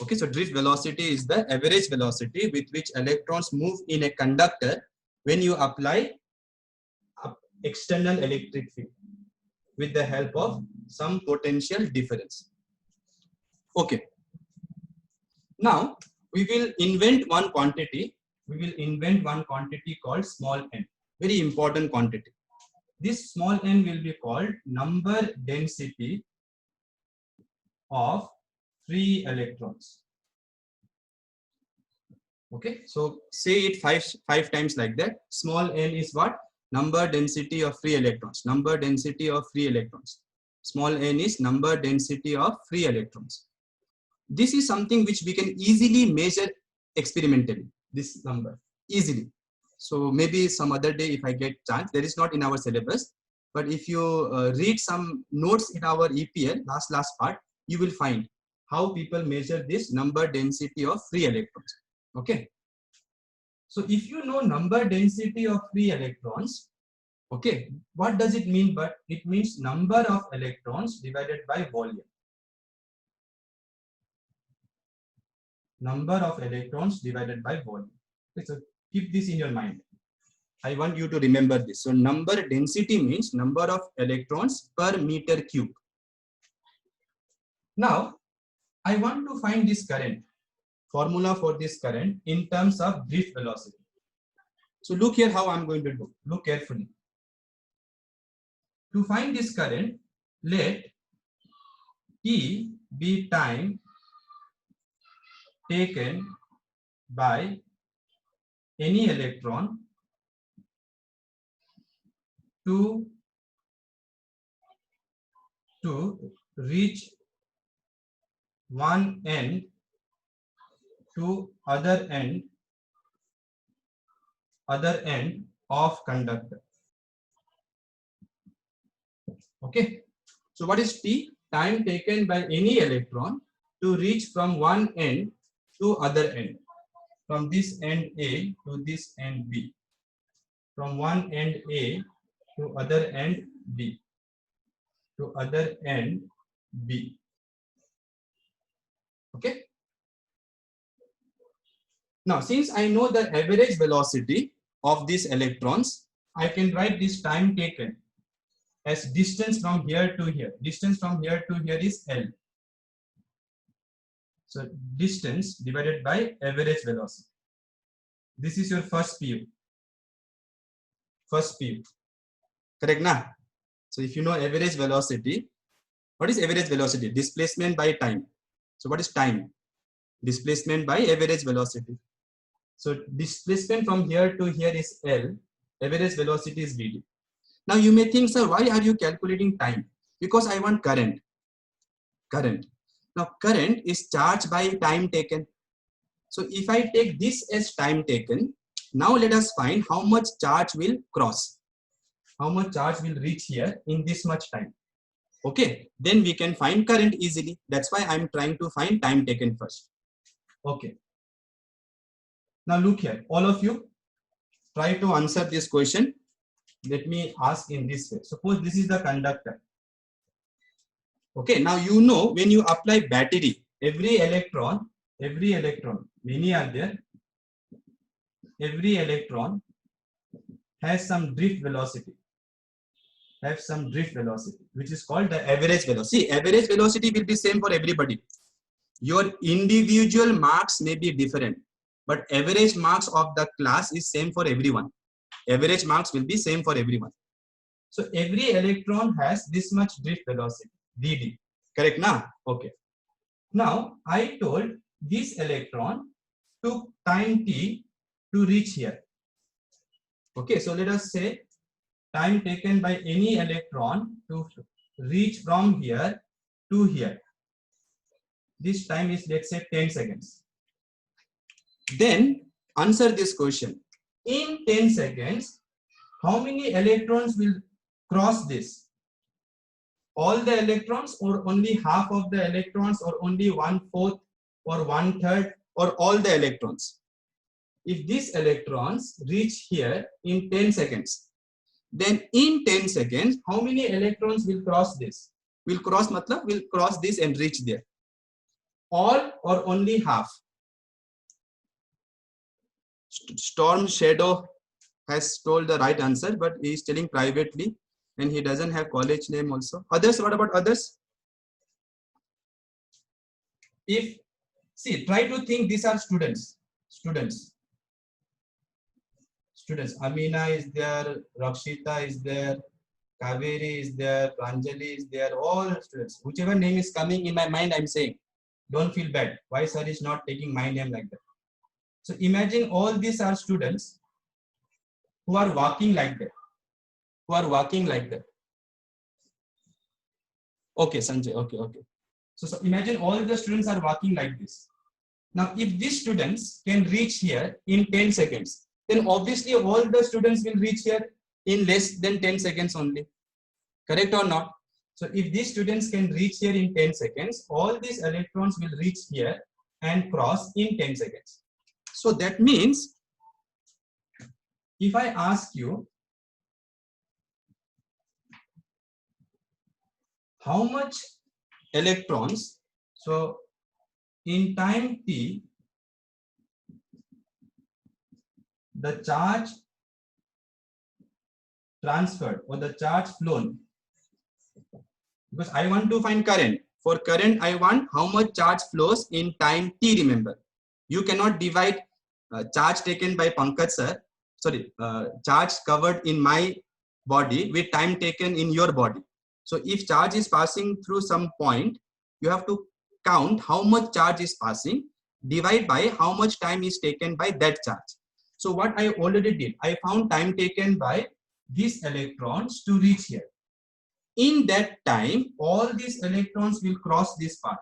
Okay, so drift velocity is the average velocity with which electrons move in a conductor when you apply external electric field with the help of some potential difference. Okay. Now we will invent one quantity. We will invent one quantity called small n. Very important quantity. This small n will be called number density of free electrons. Okay, so say it five times like that. Small n is what? Number density of free electrons. Number density of free electrons. Small n is number density of free electrons. This is something which we can easily measure experimentally. This number easily. So maybe some other day, if I get chance, that is not in our syllabus. But if you read some notes in our EPL last part, you will find how people measure this number density of free electrons. Okay. So if you know number density of free electrons, okay, what does it mean? But it means number of electrons divided by volume. Number of electrons divided by volume. Okay, so keep this in your mind. I want you to remember this. So number density means number of electrons per meter cube. Now, I want to find this current. Formula for this current in terms of drift velocity. So look here how I'm going to do. Look carefully. To find this current, let T be time taken by any electron to reach one end to other end of conductor. Okay, so what is T? Time taken by any electron to reach from one end to other end, from this end A to this end B, from one end A to other end B, to other end B. Okay. Now, since I know the average velocity of these electrons, I can write this time taken as distance from here to here. Distance from here to here is L. So distance divided by average velocity. This is your first PU. First PU. Correct na? So if you know average velocity, what is average velocity? Displacement by time. So what is time? Displacement by average velocity. So displacement from here to here is L. Average velocity is Vd. Now you may think, sir, why are you calculating time? Because I want current. Current. Now current is charged by time taken. So if I take this as time taken, now let us find how much charge will cross. How much charge will reach here in this much time. Okay, then we can find current easily. That's why I'm trying to find time taken first. Okay. Now look here, all of you try to answer this question. Let me ask in this way. Suppose this is the conductor. Okay, now you know when you apply battery, every electron, many are there, every electron has some drift velocity, which is called the average velocity. See, average velocity will be same for everybody. Your individual marks may be different, but average marks of the class is same for everyone. Average marks will be same for everyone. So every electron has this much drift velocity, dd. Correct now? Okay. Now I told this electron took time t to reach here. Okay, so let us say time taken by any electron to reach from here to here. This time is, let's say, 10 seconds. Then answer this question. In 10 seconds, how many electrons will cross this? All the electrons, or only half of the electrons, or only 1/4 or 1/3, or all the electrons? If these electrons reach here in 10 seconds, then in 10 seconds, how many electrons will cross this? Will cross matlab will cross this and reach there. All or only half? Storm Shadow has told the right answer, but he is telling privately, and he doesn't have college name also. Others, what about others? If, see, try to think these are students. Amina is there, Rakshita is there, Kaveri is there, Pranjali is there, all students. Whichever name is coming in my mind, I'm saying. Don't feel bad. Why sir is not taking my name like that? So imagine all these are students who are walking like that. Okay, Sanjay. Okay. So imagine all the students are walking like this. Now, if these students can reach here in 10 seconds, then obviously all the students will reach here in less than 10 seconds only. Correct or not? So if these students can reach here in 10 seconds, all these electrons will reach here and cross in 10 seconds. So that means, if I ask you, how much electrons, so in time t, the charge transferred or the charge flown, because I want to find current. For current, I want how much charge flows in time t, remember. You cannot divide charge taken by Pankaj sir, charge covered in my body with time taken in your body. So if charge is passing through some point, you have to count how much charge is passing, divide by how much time is taken by that charge. So what I already did, I found time taken by these electrons to reach here. In that time, all these electrons will cross this part.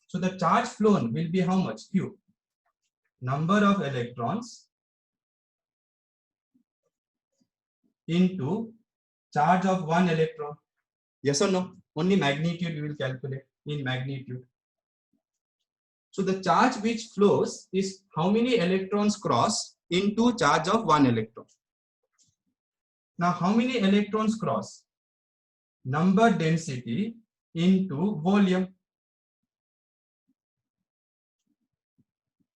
So the charge flown will be how much? Q. Number of electrons into charge of one electron. Yes or no? Only magnitude we will calculate in magnitude. So the charge which flows is how many electrons cross into charge of one electron. Now how many electrons cross? Number density into volume.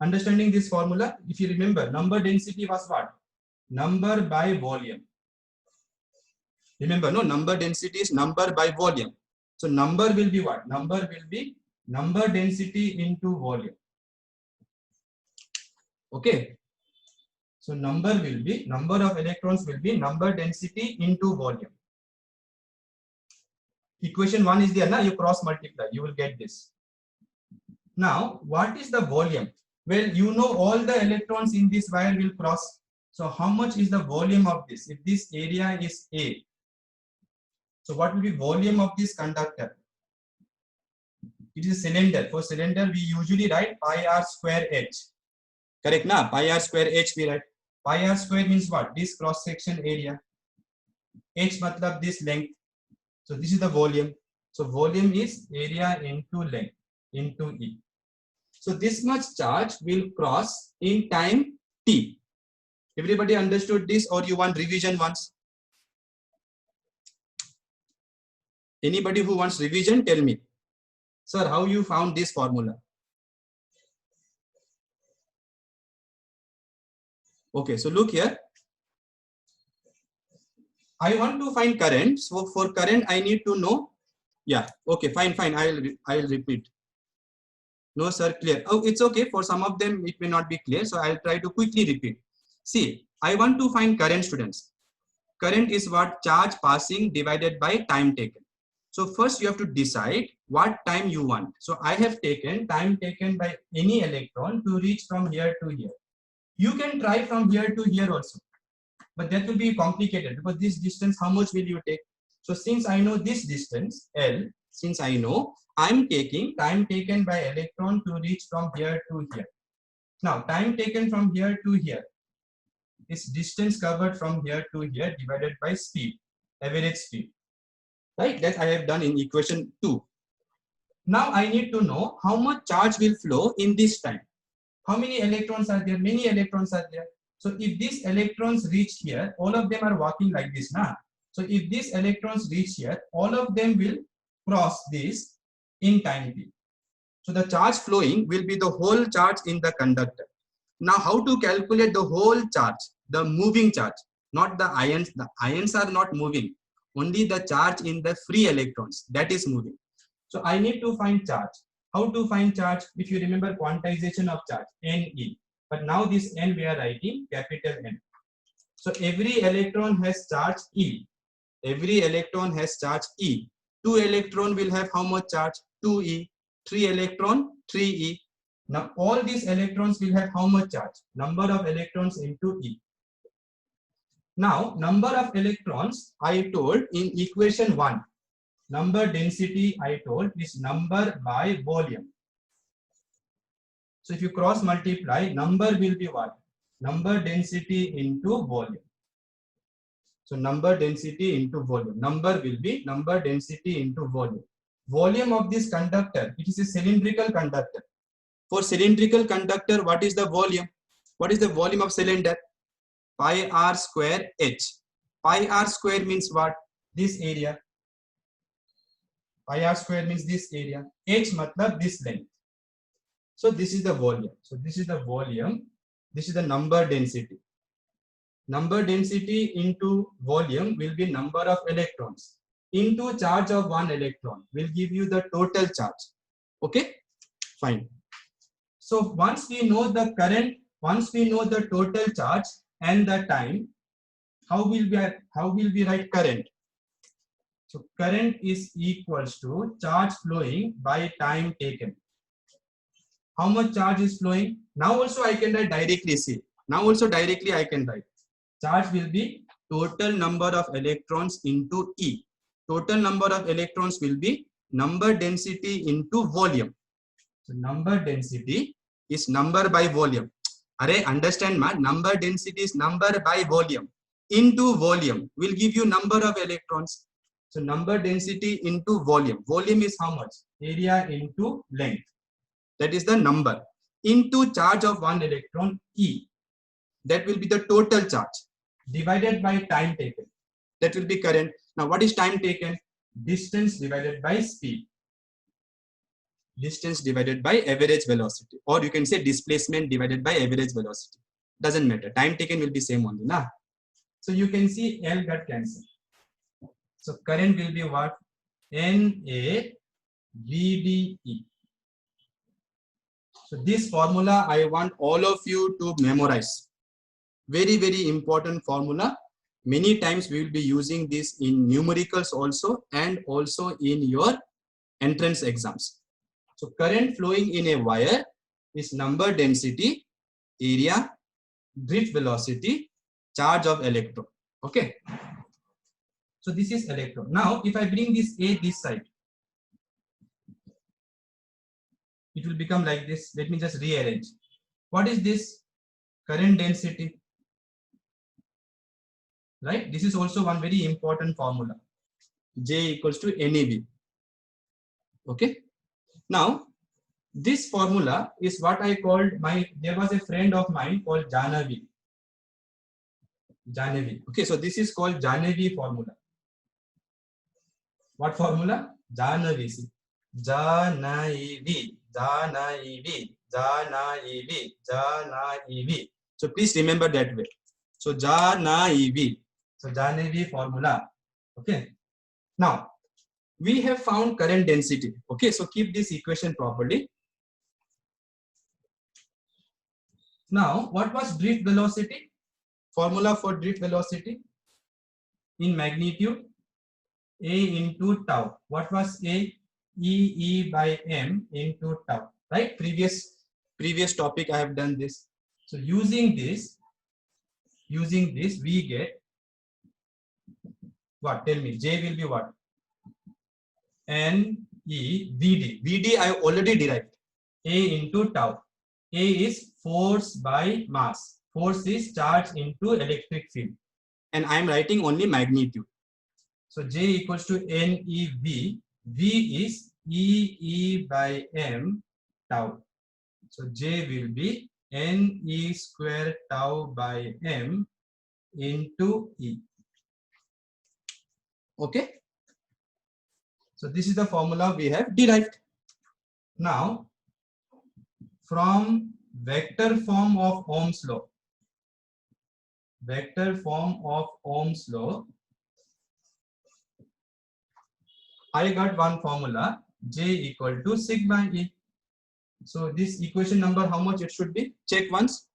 Understanding this formula, if you remember, number density was what? Number by volume. Remember, no, number density is number by volume. So number will be what? Number will be number density into volume. Okay. So number will be, number of electrons will be number density into volume. Equation 1 is there, now you cross multiply, you will get this. Now, what is the volume? Well, you know all the electrons in this wire will cross. So how much is the volume of this? If this area is A, so what will be volume of this conductor? It is a cylinder. For cylinder, we usually write pi r square h. Correct, na? Pi r square h we write. Pi r square means what? This cross section area. H matlab this length. So this is the volume. So volume is area into length into E. So this much charge will cross in time T. Everybody understood this, or you want revision once? Anybody who wants revision, tell me. Sir, how you found this formula? Okay, so look here. I want to find current. So for current, I need to know. Yeah, okay, fine. I'll repeat. No, sir, clear. Oh, it's okay. For some of them, it may not be clear. So I'll try to quickly repeat. See, I want to find current, students. Current is what? Charge passing divided by time taken. So first you have to decide what time you want. So I have taken time taken by any electron to reach from here to here. You can try from here to here also, but that will be complicated because this distance, how much will you take? So since I know this distance L, since I know, I'm taking time taken by electron to reach from here to here. Now time taken from here to here is distance covered from here to here divided by speed, average speed, right? That I have done in equation 2. Now I need to know how much charge will flow in this time. How many electrons are there? Many electrons are there. So if these electrons reach here, all of them are walking like this now. So if these electrons reach here, all of them will cross this in time t. So the charge flowing will be the whole charge in the conductor. Now how to calculate the whole charge? The moving charge, not the ions. The ions are not moving. Only the charge in the free electrons, that is moving. So I need to find charge. How to find charge? If you remember quantization of charge, Ne. But now this N we are writing capital N. So every electron has charge E. Every electron has charge E. 2 electron will have how much charge? 2E. 3 electron, 3E. Now all these electrons will have how much charge? Number of electrons into E. Now number of electrons I told in equation 1. Number density I told is number by volume. So if you cross multiply, number will be what? Number density into volume. So number density into volume. Number will be number density into volume. Volume of this conductor, it is a cylindrical conductor. For cylindrical conductor, what is the volume? What is the volume of cylinder? Pi r square h. Pi r square means what? This area. Pi r square means this area. H matlab this length. So this is the volume. So this is the volume. This is the number density. Number density into volume will be number of electrons into charge of one electron will give you the total charge. Okay, fine. So once we know the current, once we know the total charge and the time, how will we write current? So current is equals to charge flowing by time taken. How much charge is flowing? Now also I can write directly. See, now also directly I can write. Charge will be total number of electrons into E. Total number of electrons will be number density into volume. So number density is number by volume. Array, understand ma? Number density is number by volume. Into volume will give you number of electrons. So number density into volume. Volume is how much? Area into length. That is the number. Into charge of one electron E. That will be the total charge divided by time taken. That will be current. Now what is time taken? Distance divided by speed. Distance divided by average velocity, or you can say displacement divided by average velocity. Doesn't matter. Time taken will be same only. Nah? So you can see L got cancelled. So current will be what? NA VDE. So this formula I want all of you to memorize. Very, very important formula. Many times we will be using this in numericals also and also in your entrance exams. So current flowing in a wire is number density, area, drift velocity, charge of electron. Okay. So this is electron. Now if I bring this A this side, it will become like this. Let me just rearrange. What is this? Current density. Right? This is also one very important formula. J equals to NEV. Okay. Now, this formula is what I called there was a friend of mine called Jahnavi. Okay, so this is called Jahnavi formula. What formula? Jahnavi. Jahnavi. So please remember that way. So Jahnavi. So Jahnavi formula. Okay. Now, we have found current density. Okay, so keep this equation properly. Now, what was drift velocity? Formula for drift velocity in magnitude A into tau. What was A? E by m into tau. Right? Previous topic I have done this. So using this, we get what? Tell me. J will be what? N E Vd. Vd I already derived. A into tau. A is force by mass. Force is charge into electric field. And I am writing only magnitude. So J equals to NeV. V is E by m tau. So J will be Ne square tau by m into E. Okay. So this is the formula we have derived. Now, from vector form of Ohm's law, I got one formula, J equal to sigma E. So this equation number, how much it should be? Check once.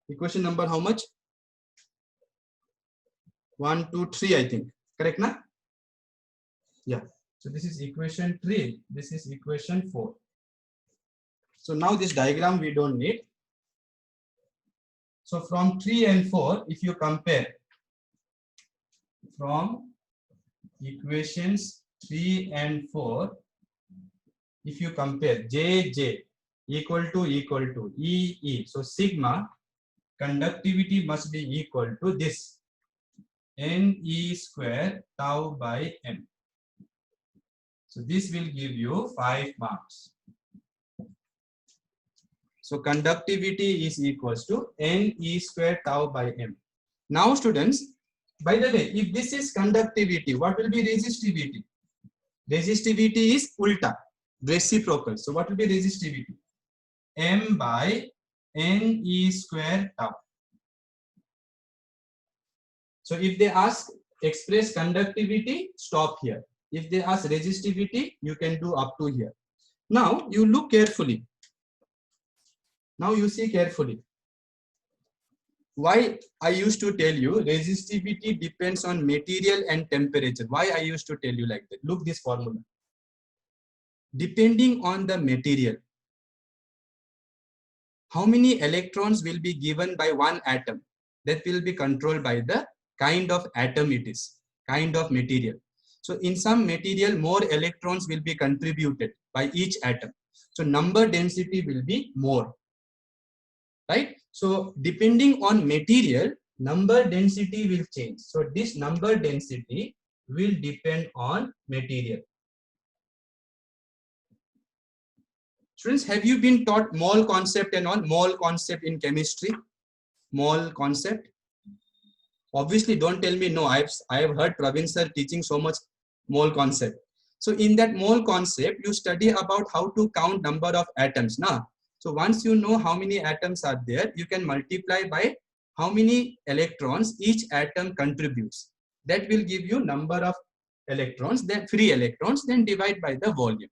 Equation number how much? 1, 2, 3, I think. Correct, na? Yeah. So this is equation 3. This is equation 4. So now this diagram we don't need. So from 3 and 4, if you compare from equations 3 and 4, if you compare J equal to E. So sigma conductivity must be equal to this Ne square tau by m. So this will give you 5 marks. So conductivity is equals to Ne square tau by m. Now students, by the way, if this is conductivity, what will be resistivity? Resistivity is ulta, reciprocal. So what will be resistivity? M by Ne square tau. So if they ask express conductivity, stop here. If they ask resistivity, you can do up to here. Now you look carefully. Now you see carefully. Why I used to tell you resistivity depends on material and temperature. Why I used to tell you like that? Look this formula. Depending on the material, how many electrons will be given by one atom? That will be controlled by the kind of atom it is, kind of material. So in some material, more electrons will be contributed by each atom. So number density will be more, right? So depending on material, number density will change. So this number density will depend on material. Students, have you been taught mole concept and all? Mole concept in chemistry? Mole concept? Obviously, don't tell me no. I have heard Praveen sir teaching so much mole concept. So in that mole concept, you study about how to count number of atoms. Nah? So once you know how many atoms are there, you can multiply by how many electrons each atom contributes. That will give you number of electrons, then free electrons, then divide by the volume.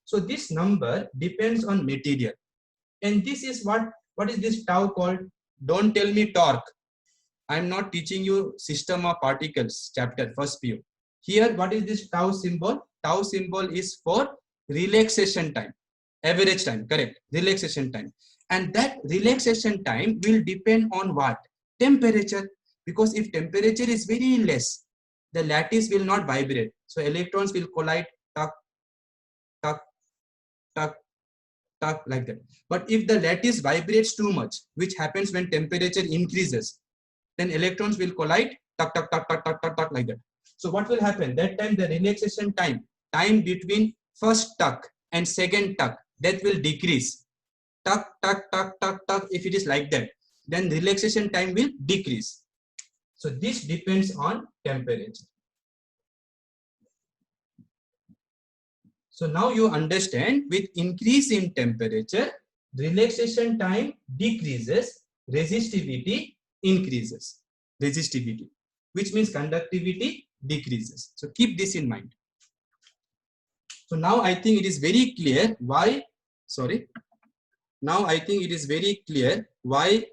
So this number depends on material. And this is what is this tau called? Don't tell me torque. I'm not teaching you system of particles chapter, first PU. Here, what is this tau symbol? Tau symbol is for relaxation time, average time, correct? Relaxation time. And that relaxation time will depend on what? Temperature. Because if temperature is very less, the lattice will not vibrate. So electrons will collide, tuck, tuck, tuck, tuck, like that. But if the lattice vibrates too much, which happens when temperature increases, then electrons will collide, tuck, tuck, tuck, tuck, tuck, tuck, tuck, like that. So what will happen? That time the relaxation time between first tuck and second tuck, that will decrease. Tuck, tuck, tuck, tuck, tuck. If it is like that, then relaxation time will decrease. So this depends on temperature. So now you understand, with increase in temperature, relaxation time decreases, resistivity increases. Resistivity, which means conductivity decreases. So keep this in mind. So now I think it is very clear why, now I think it is very clear why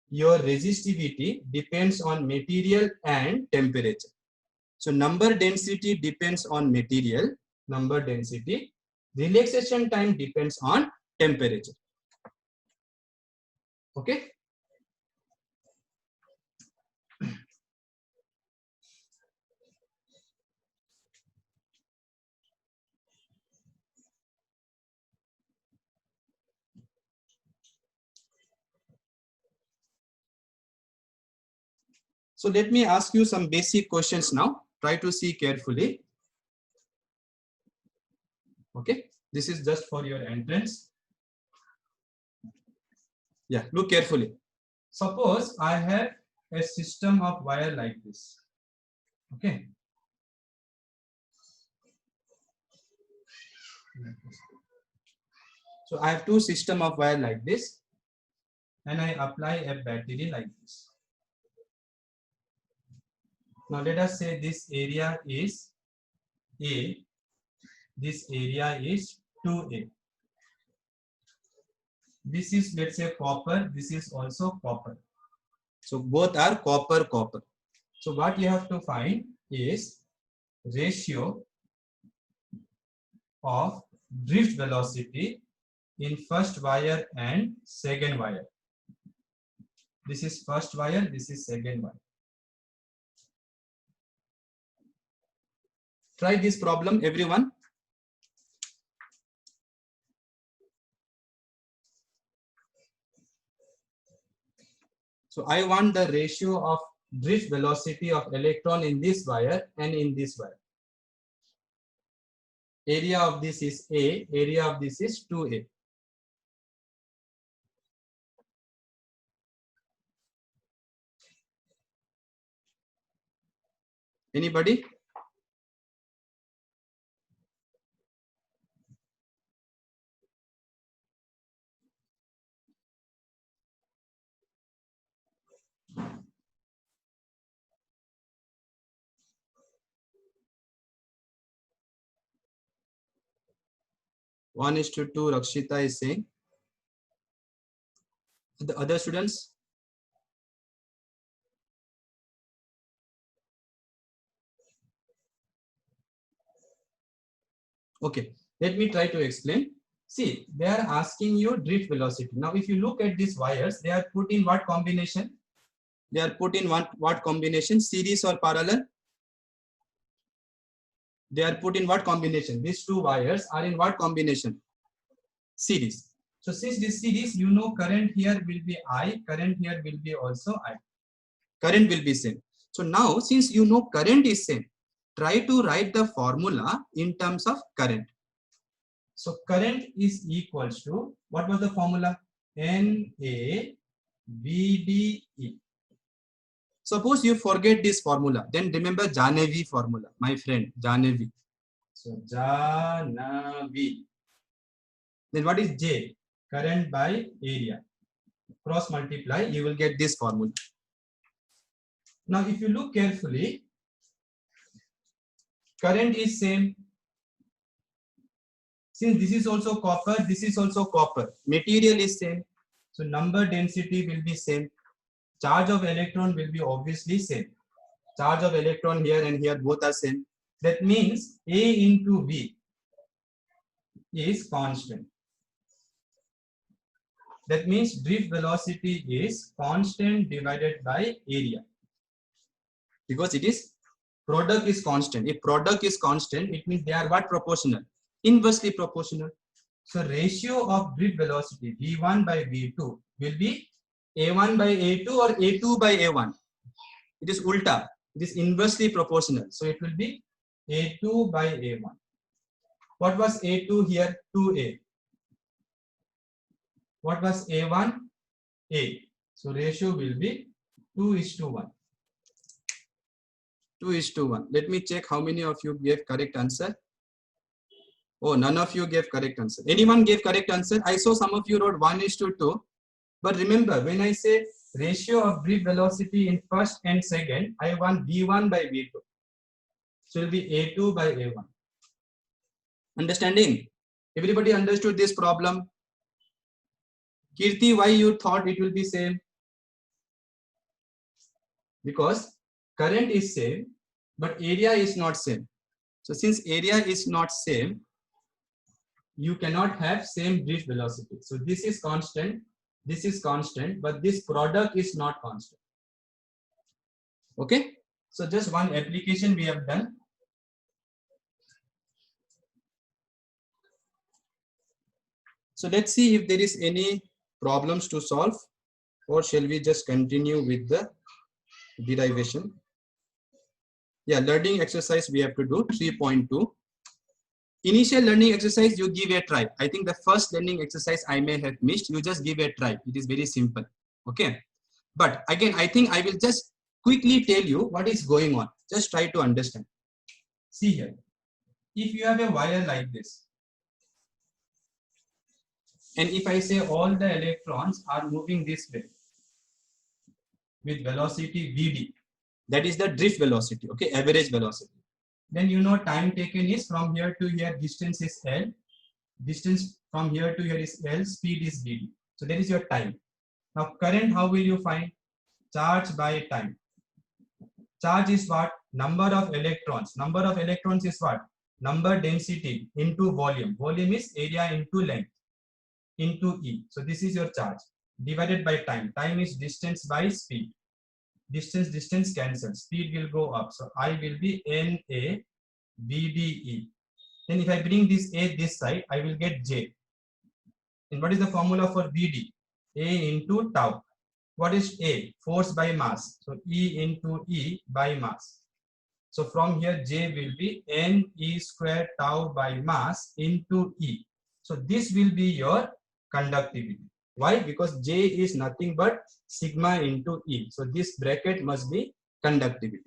your resistivity depends on material and temperature. So number density depends on material, number density. Relaxation time depends on temperature. Okay. So let me ask you some basic questions now. Try to see carefully. Okay. This is just for your entrance. Yeah, look carefully. Suppose I have a system of wire like this. Okay. So I have two system of wire like this, and I apply a battery like this. Now let us say this area is A, this area is 2A. This is, let's say, copper, this is also copper. So both are copper, copper. So what you have to find is ratio of drift velocity in first wire and second wire. This is first wire, this is second wire. Try this problem, everyone. So I want the ratio of drift velocity of electron in this wire and in this wire. Area of this is A, area of this is 2A. Anybody? One is to two, Rakshita is saying. The other students? Okay, let me try to explain. See, they are asking you drift velocity. Now, if you look at these wires, they are put in what combination? They are put in what combination? Series or parallel? They are put in what combination? These two wires are in what combination? Series. So since this series, you know current here will be I, current here will be also I. Current will be same. So now, since you know current is same, try to write the formula in terms of current. So current is equals to, what was the formula? NA VDE. Suppose you forget this formula, then remember Janevi formula, my friend, Janevi. So Janevi. Then what is J? Current by area. Cross multiply, you will get this formula. Now, if you look carefully, current is same. Since this is also copper, this is also copper. Material is same. So number density will be same. Charge of electron will be obviously same. Charge of electron here and here both are same. That means A into V is constant. That means drift velocity is constant divided by area. Because it is product is constant. If product is constant, it means they are what proportional? Inversely proportional. So ratio of drift velocity V1 by V2 will be A1 by A2 or A2 by A1. It is ulta. It is inversely proportional. So it will be A2 by A1. What was A2 here? 2A. What was A1? A. So ratio will be 2:1. 2:1. Let me check how many of you gave correct answer. Oh, none of you gave correct answer. Anyone gave correct answer? I saw some of you wrote 1:2. But remember, when I say ratio of drift velocity in first and second, I want V1 by V2. So it will be A2 by A1. Understanding? Everybody understood this problem? Kirti, why you thought it will be same? Because current is same, but area is not same. So since area is not same, you cannot have same drift velocity. So this is constant, but this product is not constant. Okay? So just one application we have done. So let's see if there is any problems to solve, or shall we just continue with the derivation? Yeah, learning exercise we have to do 3.2. Initial learning exercise, you give a try. I think the first learning exercise I may have missed. You just give a try. It is very simple. Okay. But again, I think I will just quickly tell you what is going on. Just try to understand. See here. If you have a wire like this, and if I say all the electrons are moving this way with velocity Vd, that is the drift velocity, okay, average velocity. Then you know time taken is from here to here, distance is L. Distance from here to here is L, speed is Vd. So that is your time. Now current, how will you find? Charge by time. Charge is what? Number of electrons. Number of electrons is what? Number density into volume. Volume is area into length into E. So this is your charge divided by time. Time is distance by speed. Distance cancels. Speed will go up. So I will be NA VDE. Then if I bring this A this side, I will get J. And what is the formula for VD? A into tau. What is A? Force by mass. So E into E by mass. So from here J will be N E square tau by mass into E. So this will be your conductivity. Why? Because J is nothing but sigma into E. So this bracket must be conductivity.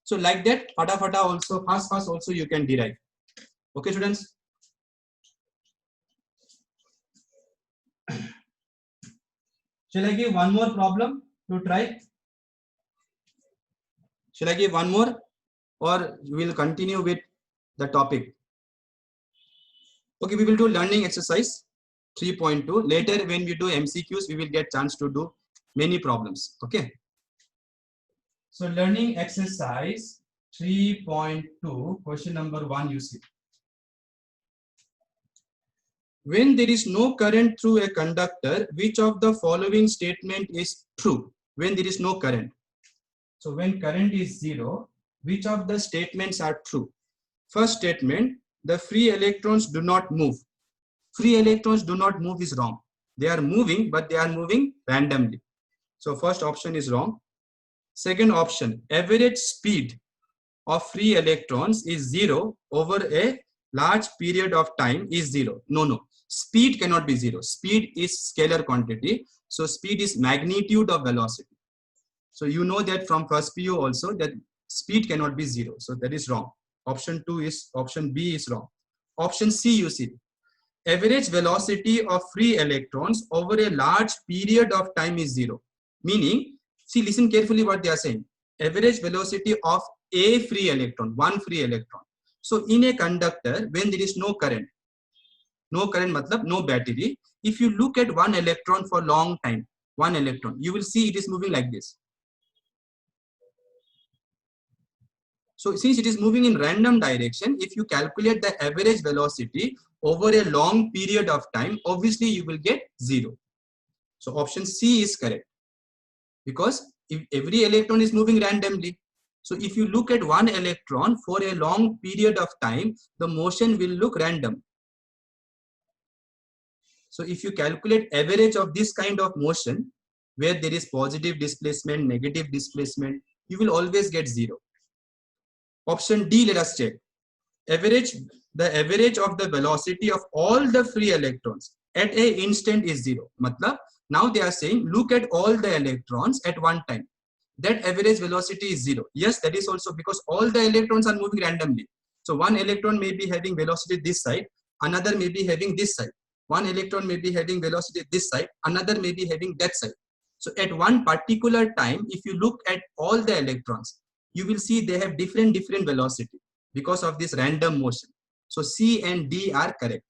So like that, fata also, fast also you can derive. Okay, students? Shall I give one more problem to try? Shall I give one more, or we will continue with the topic? Okay, we will do learning exercise 3.2. Later when we do MCQs, we will get chance to do many problems. Okay. So learning exercise 3.2, question number 1, you see. When there is no current through a conductor, which of the following statement is true? When there is no current. So when current is 0, which of the statements are true? First statement, the free electrons do not move. Free electrons do not move is wrong. They are moving, but they are moving randomly. So first option is wrong. Second option, average speed of free electrons is 0 over a large period of time is 0. No. Speed cannot be 0. Speed is scalar quantity. So speed is magnitude of velocity. So you know that from first PU also that speed cannot be 0. So that is wrong. Option B is wrong. Option C, you see. Average velocity of free electrons over a large period of time is 0. Meaning, see, listen carefully what they are saying. Average velocity of a free electron, one free electron. So in a conductor, when there is no current matlab no battery, if you look at one electron for long time, one electron, you will see it is moving like this. So since it is moving in random direction, if you calculate the average velocity over a long period of time, obviously you will get 0. So option C is correct, because if every electron is moving randomly. So if you look at one electron for a long period of time, the motion will look random. So if you calculate average of this kind of motion, where there is positive displacement, negative displacement, you will always get 0. Option D, let us check. the average of the velocity of all the free electrons at a instant is 0. Matlab, now they are saying, look at all the electrons at one time. That average velocity is 0. Yes, that is also because all the electrons are moving randomly. So one electron may be having velocity this side, another may be having this side. One electron may be having velocity this side, another may be having that side. So at one particular time, if you look at all the electrons, you will see they have different velocity because of this random motion. So C and D are correct.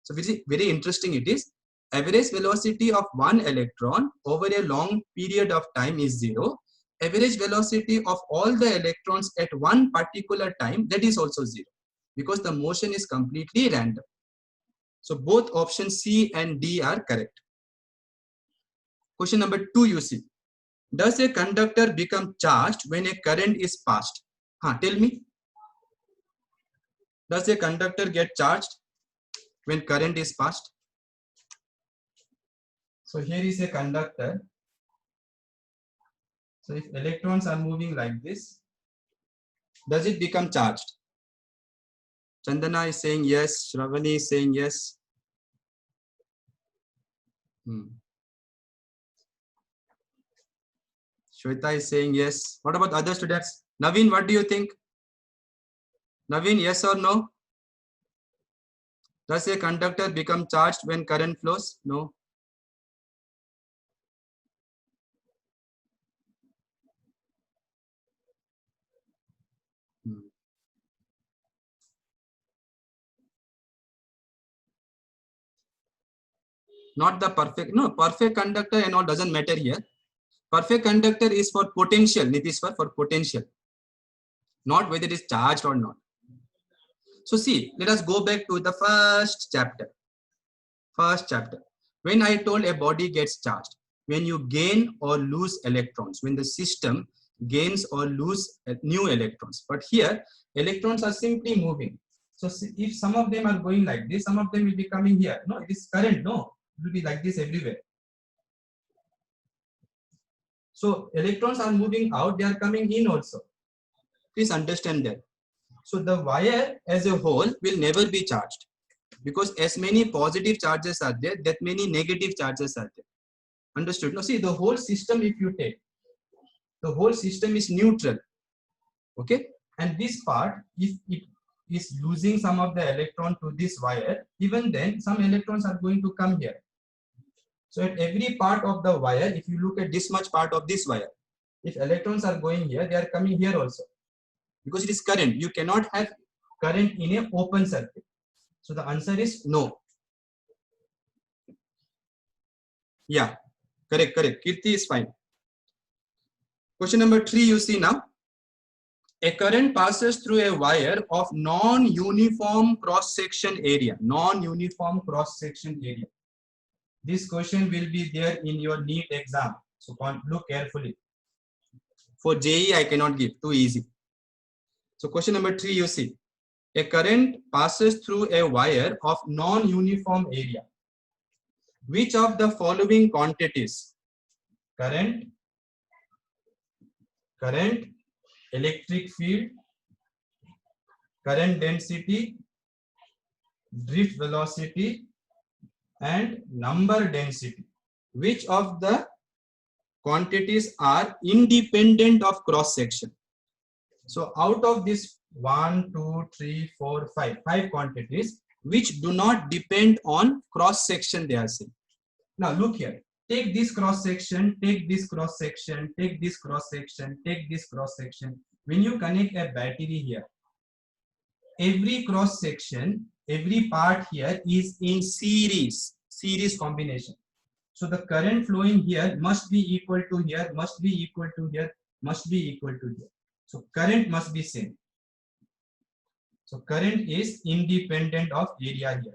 So very interesting it is. Average velocity of one electron over a long period of time is 0. Average velocity of all the electrons at one particular time, that is also 0, because the motion is completely random. So both options C and D are correct. Question number 2, you see. Does a conductor become charged when a current is passed? Tell me. Does a conductor get charged when current is passed? So here is a conductor. So if electrons are moving like this, does it become charged? Chandana is saying yes. Shravani is saying yes. Shweta is saying yes. What about other students? Naveen, what do you think? Naveen, yes or no? Does a conductor become charged when current flows? No. Not the perfect, no, perfect conductor and all doesn't matter here. Perfect conductor is for potential, Nitishwar, for potential, not whether it is charged or not. So see, let us go back to the first chapter. When I told a body gets charged, when you gain or lose electrons, when the system gains or lose new electrons. But here, electrons are simply moving. So if some of them are going like this, some of them will be coming here. No, it is current. No, it will be like this everywhere. So electrons are moving out, they are coming in also. Please understand that. So the wire as a whole will never be charged, because as many positive charges are there, that many negative charges are there. Understood? Now see, the whole system, if you take, the whole system is neutral. Okay? And this part, if it is losing some of the electron to this wire, even then some electrons are going to come here. So at every part of the wire, if you look at this much part of this wire, if electrons are going here, they are coming here also, because it is current. You cannot have current in an open circuit. So the answer is no. Yeah, correct. Kirti is fine. Question number 3, you see now. A current passes through a wire of non-uniform cross-section area. Non-uniform cross-section area. This question will be there in your NEET exam. So look carefully. For JEE, I cannot give, too easy. So question number 3, you see. A current passes through a wire of non-uniform area. Which of the following quantities? Current, electric field, current density, drift velocity, and number density. Which of the quantities are independent of cross section? So out of this 1, 2, 3, 4, 5 quantities which do not depend on cross section, they are saying. Now look here. Take this cross section, take this cross section, take this cross section, take this cross section. When you connect a battery here, every cross section, every part here is in series combination. So the current flowing here must be equal to here, must be equal to here, must be equal to here. So current must be same. So current is independent of area here.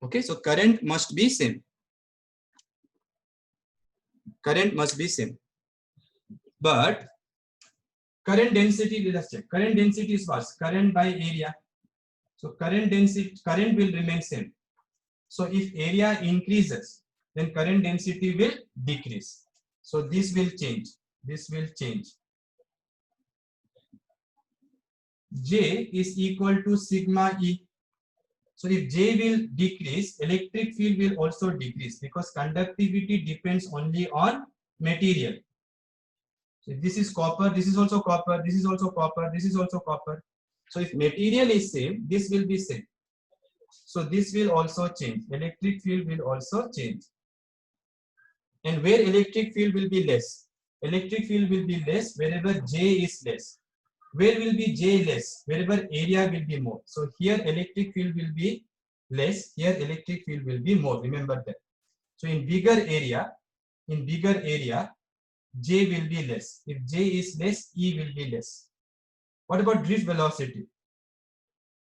Okay, so current must be same. Current must be same. But current density, let us check. Current density is what? Current by area. So current density, current will remain same. So if area increases, then current density will decrease. So this will change. This will change. J is equal to sigma E. So if J will decrease, electric field will also decrease because conductivity depends only on material. So if this is copper, this is also copper, this is also copper, this is also copper. So if material is same, this will be same. So this will also change. Electric field will also change. And where electric field will be less? Electric field will be less wherever J is less. Where will be J less? Wherever area will be more. So here electric field will be less. Here electric field will be more. Remember that. So in bigger area, J will be less. If J is less, E will be less. What about drift velocity?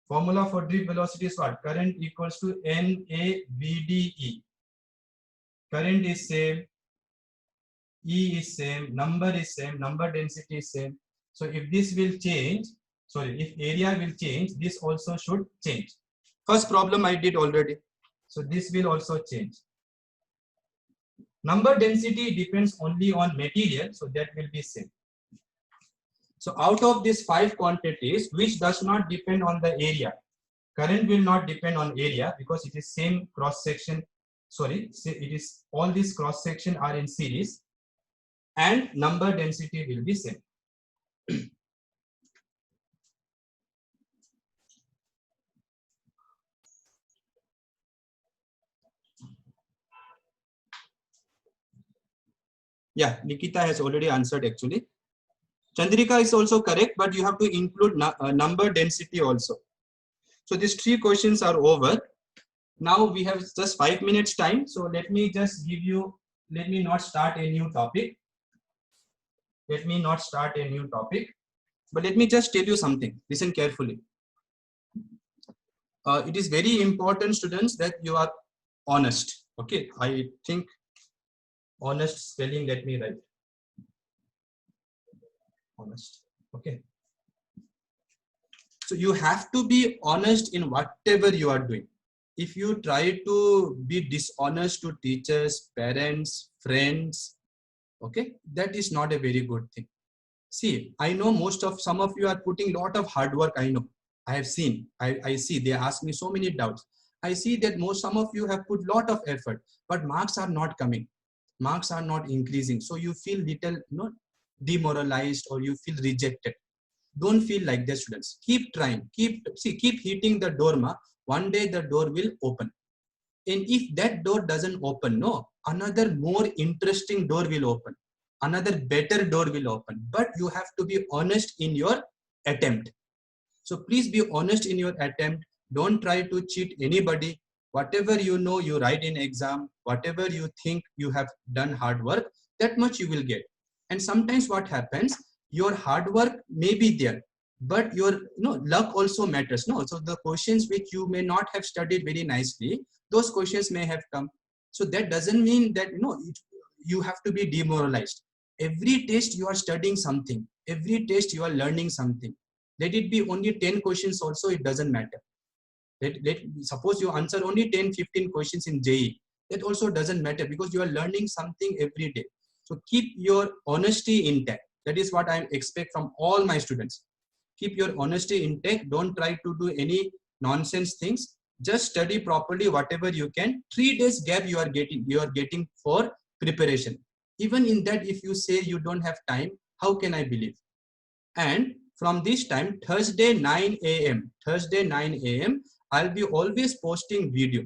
Formula for drift velocity is what? Current equals to NAVDE. Current is same, E is same, number is same, number density is same. So if this will change, if area will change, this also should change. First problem I did already. So this will also change. Number density depends only on material, so that will be same. So out of these 5 quantities, which does not depend on the area? Current will not depend on area because it is same cross section. It is all these cross section are in series, and number density will be same. Yeah, Nikita has already answered actually. Chandrika is also correct, but you have to include number density also. So these 3 questions are over. Now we have just 5 minutes time. So let me just give you, let me not start a new topic. But let me just tell you something. Listen carefully. It is very important, students, that you are honest. Okay, I think honest spelling, let me write. Honest. Okay. So you have to be honest in whatever you are doing. If you try to be dishonest to teachers, parents, friends, okay, that is not a very good thing. See, I know some of you are putting a lot of hard work. I know. I have seen. I see. They ask me so many doubts. I see that some of you have put a lot of effort, but marks are not coming. Marks are not increasing. So you feel little, demoralized, or you feel rejected. Don't feel like that, students. Keep trying. Keep hitting the door. One day the door will open. And if that door doesn't open, another more interesting door will open. Another better door will open. But you have to be honest in your attempt. So please be honest in your attempt. Don't try to cheat anybody. Whatever you know, you write in exam. Whatever you think you have done hard work, that much you will get. And sometimes what happens, your hard work may be there, but your luck also matters. So the questions which you may not have studied very nicely, those questions may have come. So that doesn't mean that you have to be demoralized. Every test you are studying something. Every test you are learning something. Let it be only 10 questions also, it doesn't matter. Suppose you answer only 10-15 questions in JEE. That also doesn't matter because you are learning something every day. So keep your honesty intact. That is what I expect from all my students. Keep your honesty intact. Don't try to do any nonsense things. Just study properly whatever you can. 3 days gap you are getting for preparation. Even in that, if you say you don't have time, how can I believe? And from this time, Thursday 9 a.m., I'll be always posting video.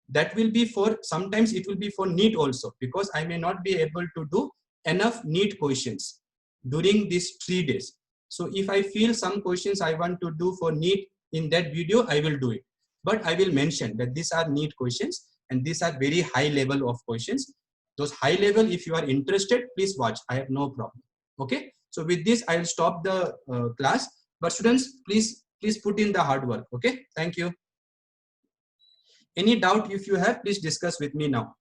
That will be for, sometimes it will be for NEET also, because I may not be able to do enough NEET questions during these 3 days. So if I feel some questions I want to do for NEET in that video, I will do it. But I will mention that these are NEET questions and these are very high level of questions. Those high level, if you are interested, please watch. I have no problem. Okay. So with this, I will stop the class. But students, please put in the hard work. Okay. Thank you. Any doubt if you have, please discuss with me now.